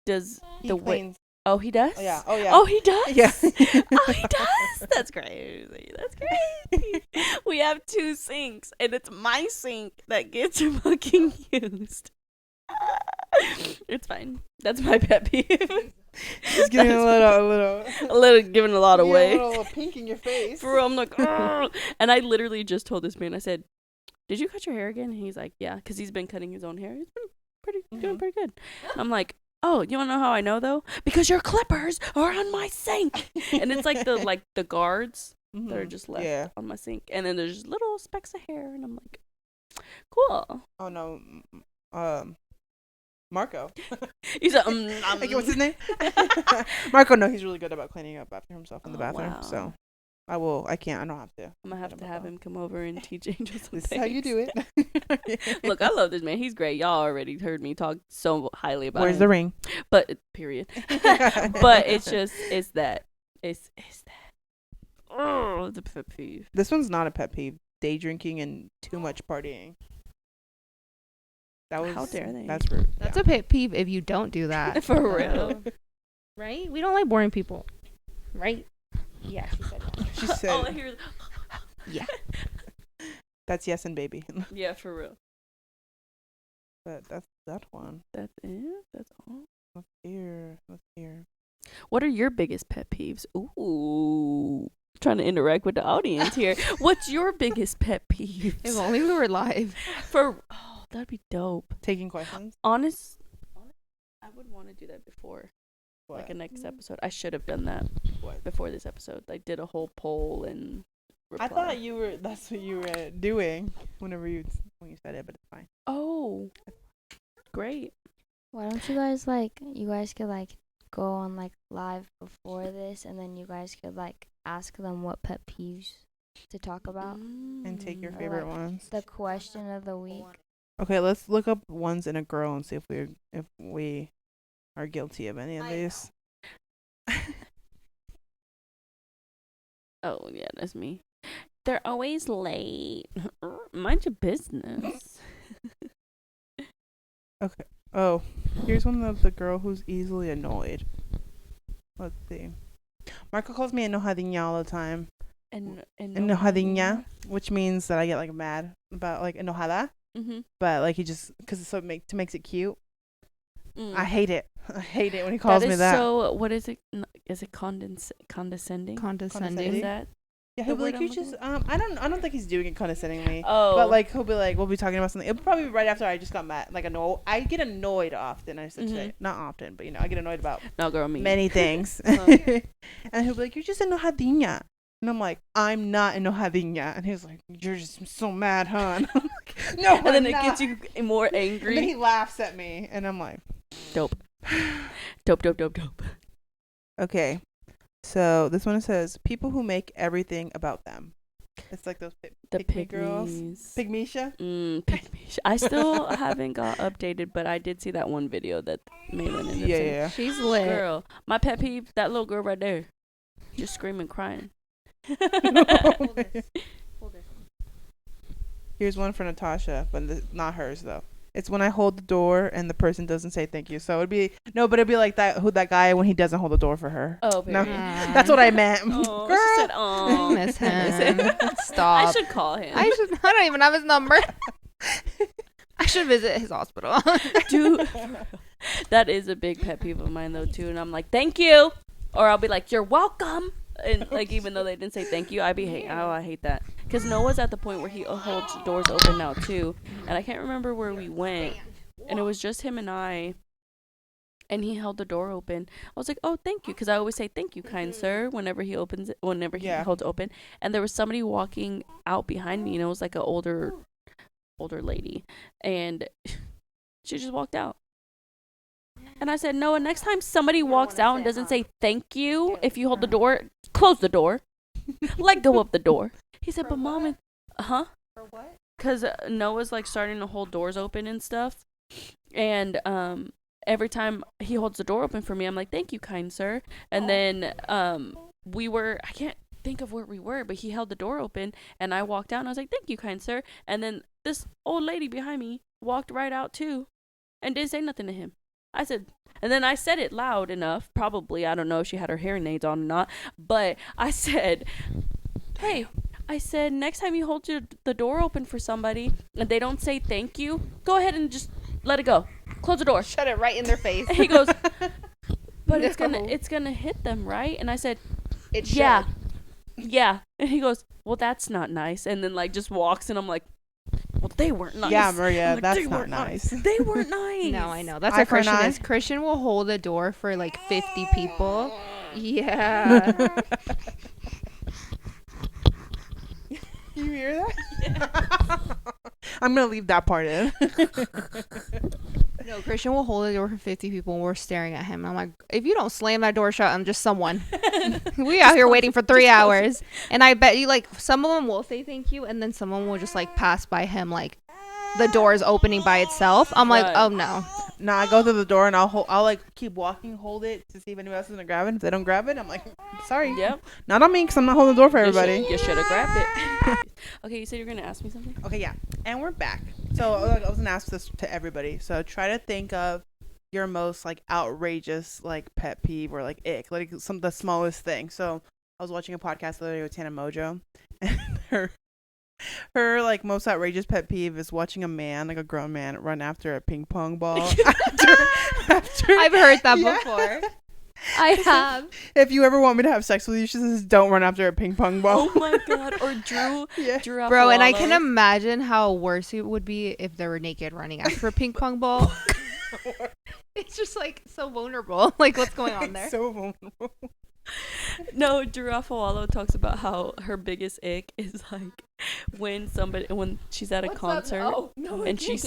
Does he the cleans. Oh, he does? Oh yeah. Oh, he does? Yeah. Oh, he does? That's crazy. That's crazy. We have 2 sinks, and it's my sink that gets fucking used. It's fine. That's my pet peeve. Just getting a little giving a lot away. A little pink in your face. For real, I'm like, ugh. And I literally just told this man, I said, "Did you cut your hair again?" And he's like, "Yeah," because he's been cutting his own hair. He's been doing pretty good. I'm like, "Oh, you want to know how I know though? Because your clippers are on my sink." And it's like the guards that are just left on my sink, and then there's just little specks of hair, and I'm like, "Cool." Oh no, Marco. He's like, what's his name? Marco. No, he's really good about cleaning up after himself in the bathroom. Wow. So I don't have to. I'm gonna have him come over and teach Angel some This things. is how you do it. Look, I love this man. He's great. Y'all already heard me talk so highly about him. Where's the ring? But period. But it's that. It's that. Oh, it's a pet peeve. This one's not a pet peeve. Day drinking and too much partying. That was. How dare they? That's rude. That's a pet peeve if you don't do that. For real. Right? We don't like boring people. Right? Yeah, she said that. She said. All I hear is, Yeah. That's yes and baby. yeah, for real. But that's that one. That's it? That's all? Let's hear. What are your biggest pet peeves? Ooh. Trying to interact with the audience here. What's your biggest pet peeve? If only we were live. That'd be dope. Taking questions. Honest, I would want to do that before. What? Like a next episode. I should have done that before this episode. Like did a whole poll and reply. I thought that's what you were doing when you said it, but it's fine. Oh, great. Why don't you guys could go on like live before this, and then you guys could like ask them what pet peeves to talk about. And take your Or, favorite like, ones. The question of the week. Okay, let's look up ones in a girl and see if we are guilty of any of these. Oh, yeah, that's me. They're always late. Mind your business. Okay. Oh, here's one of the girl who's easily annoyed. Let's see. Marco calls me enojadinha all the time. Enojadinha, which means that I get like mad about like enojada. Mm-hmm. But like he just because it makes it cute. Mm. I hate it. I hate it when he calls me that. So what is it? Is it condescending? Condescending. Is that? Yeah, he'll the be like, word you I'm just looking I don't think he's doing it condescendingly. Oh. But like he'll be like, we'll be talking about something. It'll probably be right after I just got mad. Like I get annoyed often. I said today, not often, but I get annoyed about No, girl, me. many things. Uh-huh. And he'll be like, you're just enojadinha. And I'm like, I'm not enojadinha. And he's like, you're just so mad, huh? And I'm like, no, And then I'm it not. gets you more And then angry. he laughs at me, and I'm like, Dope. Dope. okay. So this one says, people who make everything about them. It's like those The pick me girls. pygmies. Pygmisha. Pygmies. I still haven't got updated, but I did see that one video that Maylen ended up sending. Yeah. She's lit. Girl, my pet peeve, that little girl right there, just screaming, crying. Here's one for Natasha, but not hers though. It's when I hold the door and the person doesn't say thank you. So it'd be like that guy when he doesn't hold the door for her. Oh, No, period. that's what I meant. Oh, Girl. she said, I "Oh, miss him. Stop. I should call him." I don't even have his number. I should visit his hospital. Dude, that is a big pet peeve of mine though too. And I'm like, "Thank you," or I'll be like, "You're welcome." And like even though they didn't say thank you, I hate that. Because Noah's at the point where he holds the doors open now too, and I can't remember where we went, and it was just him and I. And he held the door open. I was like, "Oh, thank you," because I always say "thank you, kind sir" whenever he opens it, whenever he holds it open. And there was somebody walking out behind me, and it was like an older lady, and she just walked out. And I said, "Noah, next time somebody walks out and doesn't say thank you, if you hold the door, close the door, let go of the door." He said, "But mom, huh?" For what? Because Noah's like starting to hold doors open and stuff, and every time he holds the door open for me, I'm like, "Thank you, kind sir." And then I can't think of where we were, but he held the door open, and I walked out, and I was like, "Thank you, kind sir." And then this old lady behind me walked right out too, and didn't say nothing to him. And then I said it loud enough, probably, I don't know if she had her hearing aids on or not, but I said, "Hey," I said, "next time you hold the door open for somebody and they don't say thank you, go ahead and just let it go. Close the door." Shut it right in their face. And he goes, "But No. it's gonna hit them, right?" And I said, It should. yeah. And he goes, "Well, that's not nice." And then like just walks, and I'm like, "Well, they weren't nice." Yeah, Maria, Like, that's "They not weren't nice. They weren't nice." No, I know. That's Eye what for an Christian eye? is. Christian will hold a door for like 50 people. Yeah. You hear that? I'm gonna leave that part in. No, Christian will hold the door for 50 people and we're staring at him. I'm like, if you don't slam that door shut, I'm just someone. We out here waiting for 3 hours. And I bet you like some of them will say thank you and then someone will just like pass by him like the door is opening by itself. I'm like, Right. oh no. No, I go through the door and I'll like keep walking, hold it to see if anybody else is gonna grab it. If they don't grab it, I'm like, sorry. Yep. Not on me, because I'm not holding the door for everybody. You should have grabbed it. Okay, you said you're gonna ask me something. Okay, yeah, and we're back. So I was gonna ask this to everybody. So try to think of your most like outrageous like pet peeve or like ick, like the smallest thing. So I was watching a podcast the other day with Tana Mojo, and her like most outrageous pet peeve is watching a man, like a grown man, run after a ping pong ball. after I've heard that before. I have. If you ever want me to have sex with you, she says, don't run after a ping pong ball. Oh my god. Or Drew. Yeah. Drew Bro, and I Affolalo. can imagine how worse it would be if they were naked running after a ping pong ball. It's just like so vulnerable. Like, what's going on there? So vulnerable. No, Drew Affolalo talks about how her biggest ick is like when she's at a concert and she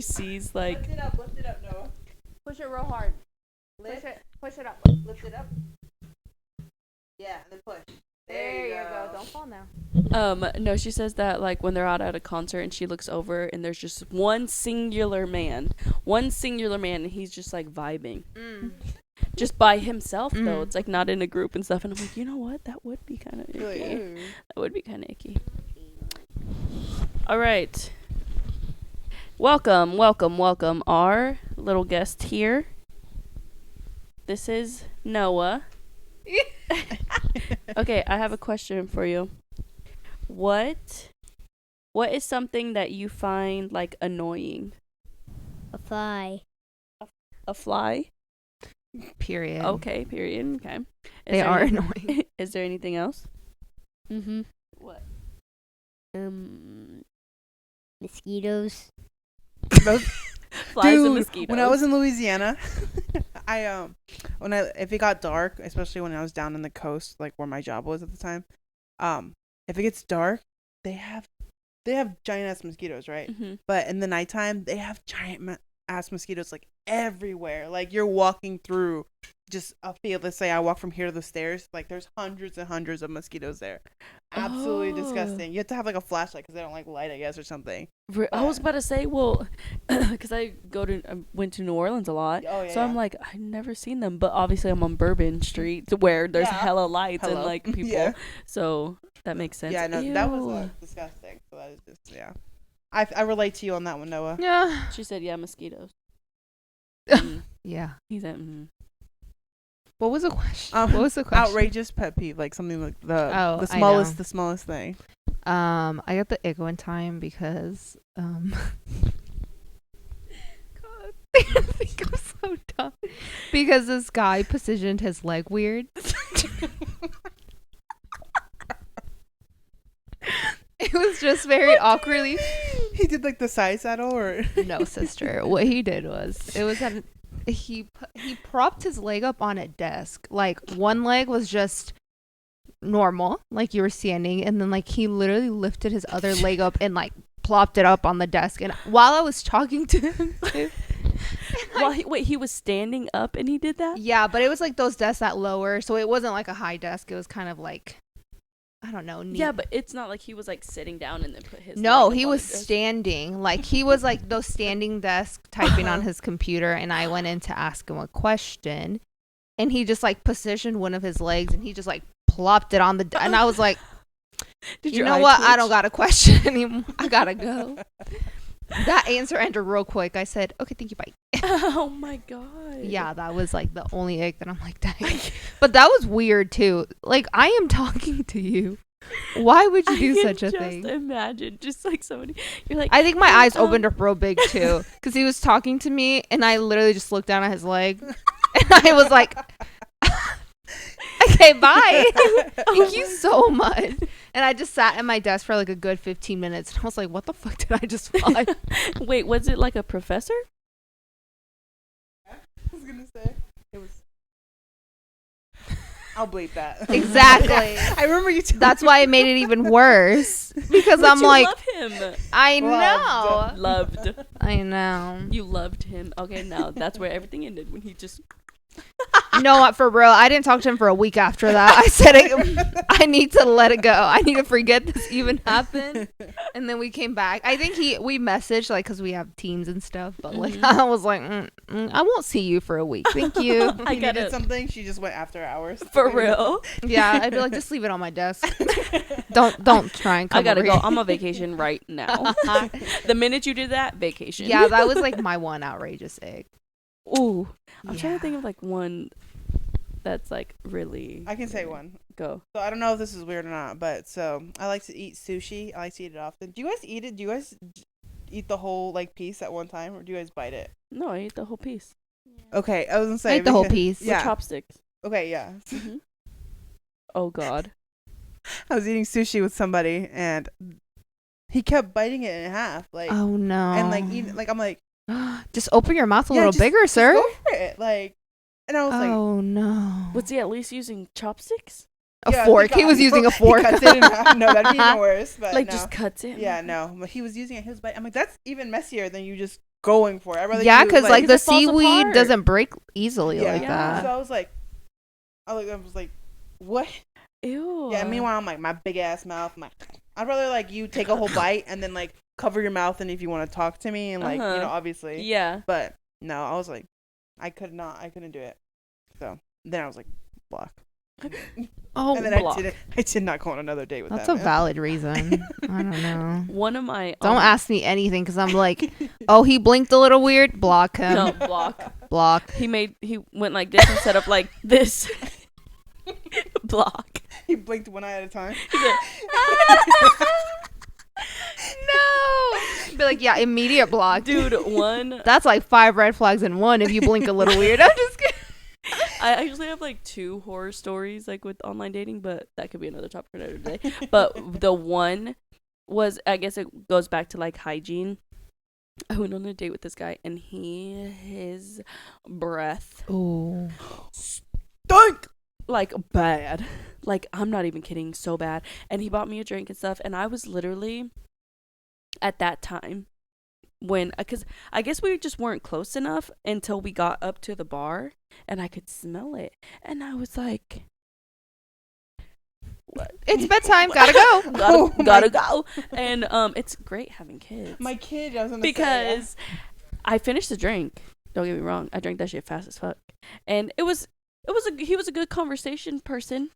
sees like Lift it up, Noah. push it real hard. Push it up. Lift it up. Yeah, and then push. There you go. Don't fall now. No, she says that like when they're out at a concert and she looks over and there's just one singular man and he's just like vibing. Just by himself though. It's like not in a group and stuff, and I'm like, you know what, that would be kind of icky. That would be kind of icky. All right, welcome our little guest here. This is Noah. Okay, I have a question for you. What is something that you find like annoying? A fly. A fly? Period. Okay, period. Okay. They are annoying. Is there anything else? Mm-hmm. What? Mosquitoes. Those, Flies dude, and mosquitoes. when I was in Louisiana, if it got dark, especially when I was down in the coast, like where my job was at the time, if it gets dark, they have giant ass mosquitoes, right? Mm-hmm. But in the nighttime, they have giant ass mosquitoes like everywhere. Like you're walking through just a field. Let's say I walk from here to the stairs. Like there's hundreds and hundreds of mosquitoes there. Absolutely disgusting. You have to have like a flashlight because they don't like light, I guess, or something. I was about to say, well, because I went to New Orleans a lot, I'm like, I've never seen them, but obviously I'm on Bourbon Street where there's hella lights and like people, so that makes sense. Yeah, no, that was disgusting. So that is just I relate to you on that one, Noah. Yeah. She said, yeah, mosquitoes. Yeah. He said, What was the question? What was the question? Outrageous pet peeve, like something like the smallest thing. I got the ick one time because God, I think I'm so dumb. Because this guy positioned his leg weird. It was just very awkwardly. He did like the side saddle, or No, sister. What he did was he propped his leg up on a desk. Like one leg was just normal, like you were standing, and then like he literally lifted his other leg up and like plopped it up on the desk. And while I was talking to him too, he was standing up and he did that? Yeah, but it was like those desks that lower, so it wasn't like a high desk. It was kind of like, I don't know. Yeah, but it's not like he was like sitting down and then put his No, leg he up was on the desk. standing. Like he was like those standing desk typing on his computer, and I went in to ask him a question, and he just like positioned one of his legs and he just like plopped it on the and I was like, you know what? I don't got a question anymore. I gotta go. That answer ended real quick. I said, okay, thank you, bye. Oh my god. Yeah, that was like the only ick that I'm like, dang. But that was weird too. Like, I am talking to you. Why would you do such a thing? Just imagine, just like somebody, you're like. I think my eyes opened up real big too, because he was talking to me, and I literally just looked down at his leg, and I was like, okay, bye. Thank you so much. And I just sat at my desk for like a good 15 minutes, and I was like, what the fuck did I just find? Wait, was it like a professor? I was gonna say it was. I'll bleep that. Exactly. I remember you. That's why it made it even worse, because But I'm you like, love him. I know. Loved. I know. You loved him. Okay, now that's where everything ended when he just. No, for real. I didn't talk to him for a week after that. I said, I need to let it go. I need to forget this even happened. And then we came back. I think we messaged, like, because we have teams and stuff. But, like, I was like, I won't see you for a week. Thank you. I needed something. She just went after hours. For real? Yeah, I'd be like, just leave it on my desk. Don't try and come I gotta over go. here. I'm on vacation right now. The minute you did that, vacation. Yeah, that was, like, my one outrageous egg. Ooh. I'm trying to think of, like, one that's, like, really... I can say one. Go. So I don't know if this is weird or not, but so I like to eat sushi. I like to eat it often. Do you guys eat it? Do you guys eat the whole, like, piece at one time, or do you guys bite it? No, I ate the whole piece. Okay, I was gonna say... Ate the whole piece. Yeah. With chopsticks. Okay, yeah. Mm-hmm. Oh, God. I was eating sushi with somebody, and he kept biting it in half, like... Oh, no. And, like, eating, like, I'm like... Just open your mouth a little just, bigger, sir. Just go for it, like... And I was like... Oh, no. Was he at least using chopsticks? A fork. He was using a fork. He cuts it in half. No, that'd be even worse. But Like, no. just cuts it? Yeah, no. But he was using it. He was biting. I'm like, that's even messier than you just going for it. I'd rather Yeah, because because, like, the it falls seaweed apart. doesn't break easily like So that. I was like, what? Ew. Yeah, meanwhile, I'm like, my big ass mouth. I'm like, I'd rather, like, you take a whole bite and then, like, cover your mouth and if you want to talk to me and, like, you know, obviously. Yeah. But, no, I was like, I couldn't do it. So, then I was like, block. Oh, and then I did not go on another date with that's that a man. valid reason. I don't know. One of my... Don't ask me anything because I'm like, oh, he blinked a little weird. Block him. No, block. Block. He went like this and set up like this. Block. He blinked one eye at a time. No. Be like, yeah, immediate block. Dude, one... That's like 5 red flags in one if you blink a little weird. I'm just kidding. I actually have like 2 horror stories like with online dating, but that could be another topic for another day. But the one was, I guess it goes back to like hygiene. I went on a date with this guy and his breath stunk like bad. Like, I'm not even kidding, so bad. And he bought me a drink and stuff, and I was literally at that time when, because I guess we just weren't close enough until we got up to the bar and I could smell it, and I was like, what? It's bedtime. Gotta go. gotta go. And it's great having kids. My kid, I was gonna because say, I finished the drink. Don't get me wrong, I drank that shit fast as fuck, and he was a good conversation person.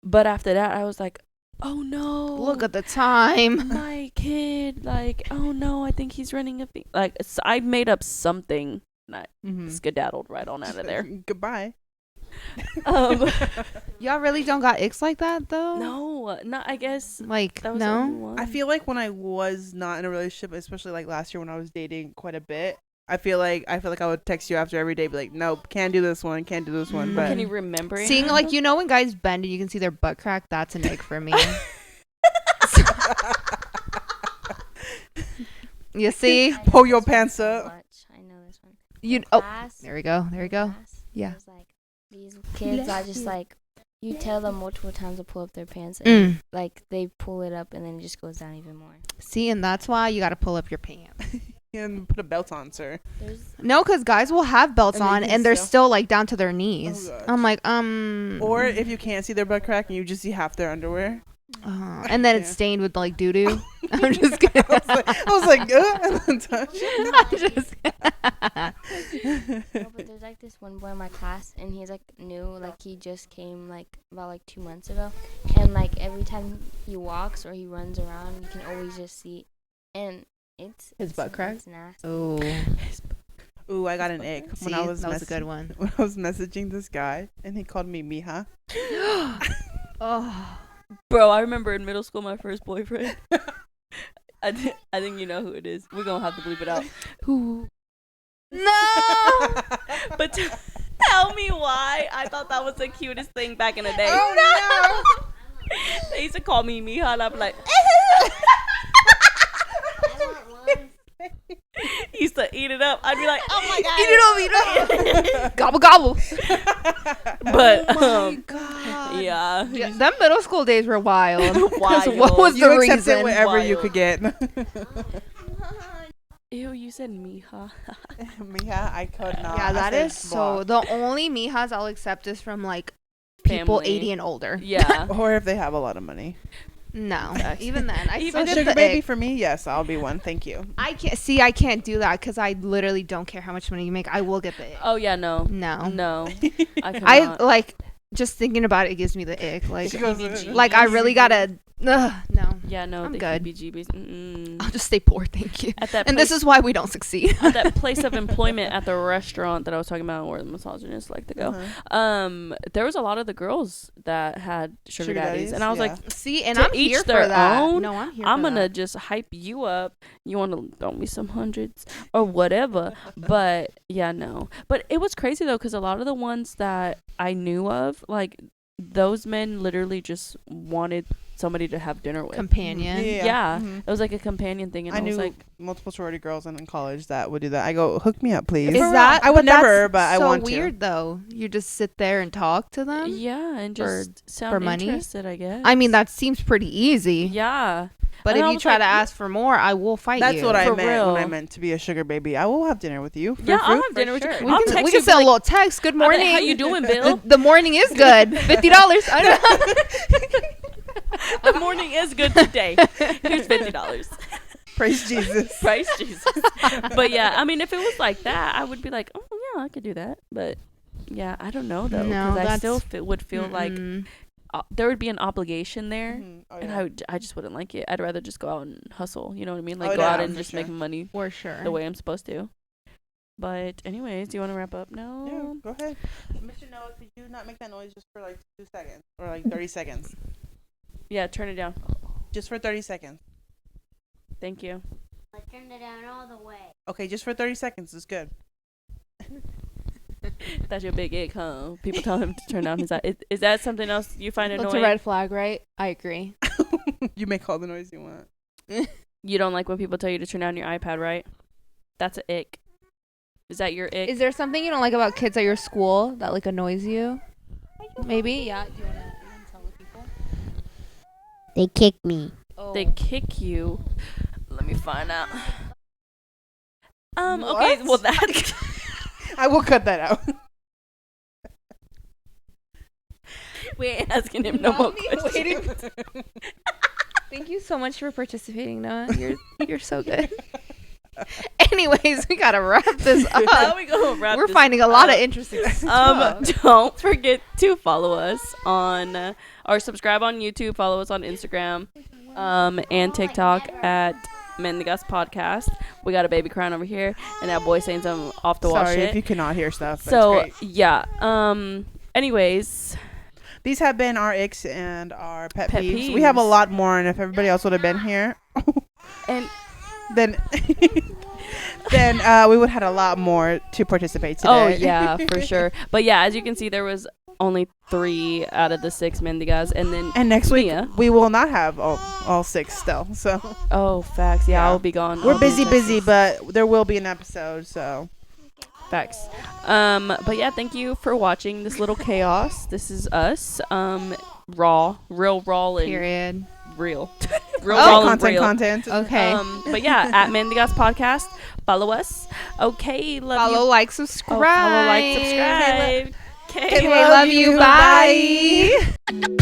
But after that, I was like, oh no, Look at the time. my kid, like, oh no, I think he's running a thing. Like, so I made up something and I skedaddled right on out of there. Goodbye. Y'all really don't got icks like that though? No, not, I guess. Like, That was the only one. I feel like when I was not in a relationship, especially like last year when I was dating quite a bit, I feel like I would text you after every day, be like, nope, can't do this one. But Can you remember it? seeing, like, you know, when guys bend and you can see their butt crack, that's an ick for me. You see? Pull your pants up. I know this one. You In oh, class- there we go. in class, Yeah. it was like, these kids are just like, you tell them multiple times to pull up their pants, and like they pull it up and then it just goes down even more. See, and that's why you got to pull up your pants. And put a belt on, sir. No, because guys will have belts And they on can and they're still- still like down to their knees. Oh, gosh. I'm like, Or if you can't see their butt crack and you just see half their underwear. and then it's Yeah. stained with like doo doo. I'm just kidding. I was like, and then touch. I'm just No, but there's like this one boy in my class, and he's like new, like he just came like about like 2 months ago, and like every time he walks or he runs around, you can always just see, and His butt crack? It's nasty. Oh, Ooh, I got an ick see, when I was that was a good one. when I was messaging this guy and he called me mija. Oh, Bro, I remember in middle school, my first boyfriend. I think you know who it is. We're going to have to bleep it out. who? No. But tell me why. I thought that was the cutest thing back in the day. Oh, They used to call me Mija, and I'd be like, he used to eat it up. I'd be like, oh my god, Eat it up. Gobble gobble. But Oh my god. yeah, Yeah, them middle school days were wild. 'Cause Wild. what was You the accepted reason? whatever you Wild. could get. Ew, you said mija. Mija, I could not. Yeah, I that said is so. block. The only mijas I'll accept is from like people Family. 80 and older. Yeah. Or if they have a lot of money. No, Facts. even then, I Even still A get sugar the baby ick. for me, yes, I'll be one. Thank you. I can't see. I can't do that because I literally don't care how much money you make. I will get the ick. Oh yeah, no. No, I cannot. I like just thinking about it gives me the ick. Like, She goes, like I really gotta. No, Yeah, no. I'm the good. heebie-jeebies. I'll just stay poor. Thank you. At that And place, this is why we don't succeed. at that place of employment at the restaurant that I was talking about, where the misogynists like to go. Uh-huh. There was a lot of the girls that had sugar Sugar daddies, daddies, and I was yeah. like, See, and To I'm each here their for that. own. No, I'm here. I'm for gonna that. just hype you up. You want to throw me some hundreds or whatever. But yeah, no. But it was crazy though, because a lot of the ones that I knew of, like those men, literally just wanted somebody to have dinner with. companion. Yeah. Mhm. It was like a companion thing, and I, I was knew like, multiple sorority girls in college that would do that. I go, hook me up, please. Is that? I would but that's never, but I so want weird though. You just sit there and talk to them. yeah, and for- just sound for money? interested, I guess. I mean, that seems pretty easy. Yeah. But And if I you was try like, to ask for more, I will fight That's you. what I For meant real. when I meant to be a sugar baby. I will have dinner with you. For Yeah, I'll fruit. have dinner with you. We I'll can, text we you, can send be a little text. Good I'll be like, morning. how you doing, Bill? The morning is good. $50. I don't know. The morning is good today. Here's $50. Praise Jesus. Praise Jesus. But yeah, I mean, if it was like that, I would be like, oh yeah, I could do that. But yeah, I don't know though, No, because I still that's- would feel like Mm-mm. there would be an obligation there. Mhm. Oh, And yeah. I just wouldn't like it. I'd rather just go out and hustle. You know what I mean? Like Oh, go out yeah, and for just sure. make money For sure. the way I'm supposed to. But anyways, do you want to wrap up now? Yeah, go ahead. Mr. Noah, could you not make that noise just for like 2 seconds or like 30 seconds? Yeah, turn it down. Just for 30 seconds. Thank you. I turned it down all the way. Okay, just for 30 seconds is good. That's your big ick, huh? People tell him to turn down his eye. Is that something else you find That's annoying? a red flag, right? I agree. You make all the noise you want. You don't like when people tell you to turn down your iPad, right? That's an ick. Is that your ick? Is there something you don't like about kids at your school that like annoys you? Maybe, yeah. Do you want to tell the people? They kicked me. Oh. They kick you. Let me find out. Okay, What? well that I will cut that out. we ain't asking him no more questions. Thank you so much for participating, Noah. You're so good. Anyways, we gotta wrap this How up. we gonna wrap We're this finding a lot of up? interesting stuff. Don't forget to follow us on or subscribe on YouTube. Follow us on Instagram, and TikTok at Mendigas Podcast. We got a baby crying over here, and that boy saying some off the wall Sorry shit. if you cannot hear stuff. But So it's great. yeah. Anyways, These have been our icks and our pet Pet peeves. We have a peeves. lot more, and if everybody else would have been here, and then we would have had a lot more to participate today. oh yeah, for sure. But yeah, as you can see, there was only 3 out of the 6 Mendigas, and then And next week Mia. we will not have all 6 still. So oh facts, yeah, Yeah. I'll be gone. we're I'll be in busy, Texas. but there will be an episode. So Facts. But yeah, thank you for watching this little chaos. This is us. Real raw and Period. real. Real Oh, raw and real. content. Okay. But yeah, at Mendigas Podcast, follow us. Okay, love follow, you. like, subscribe. Follow, like, subscribe. Okay, love you. Bye.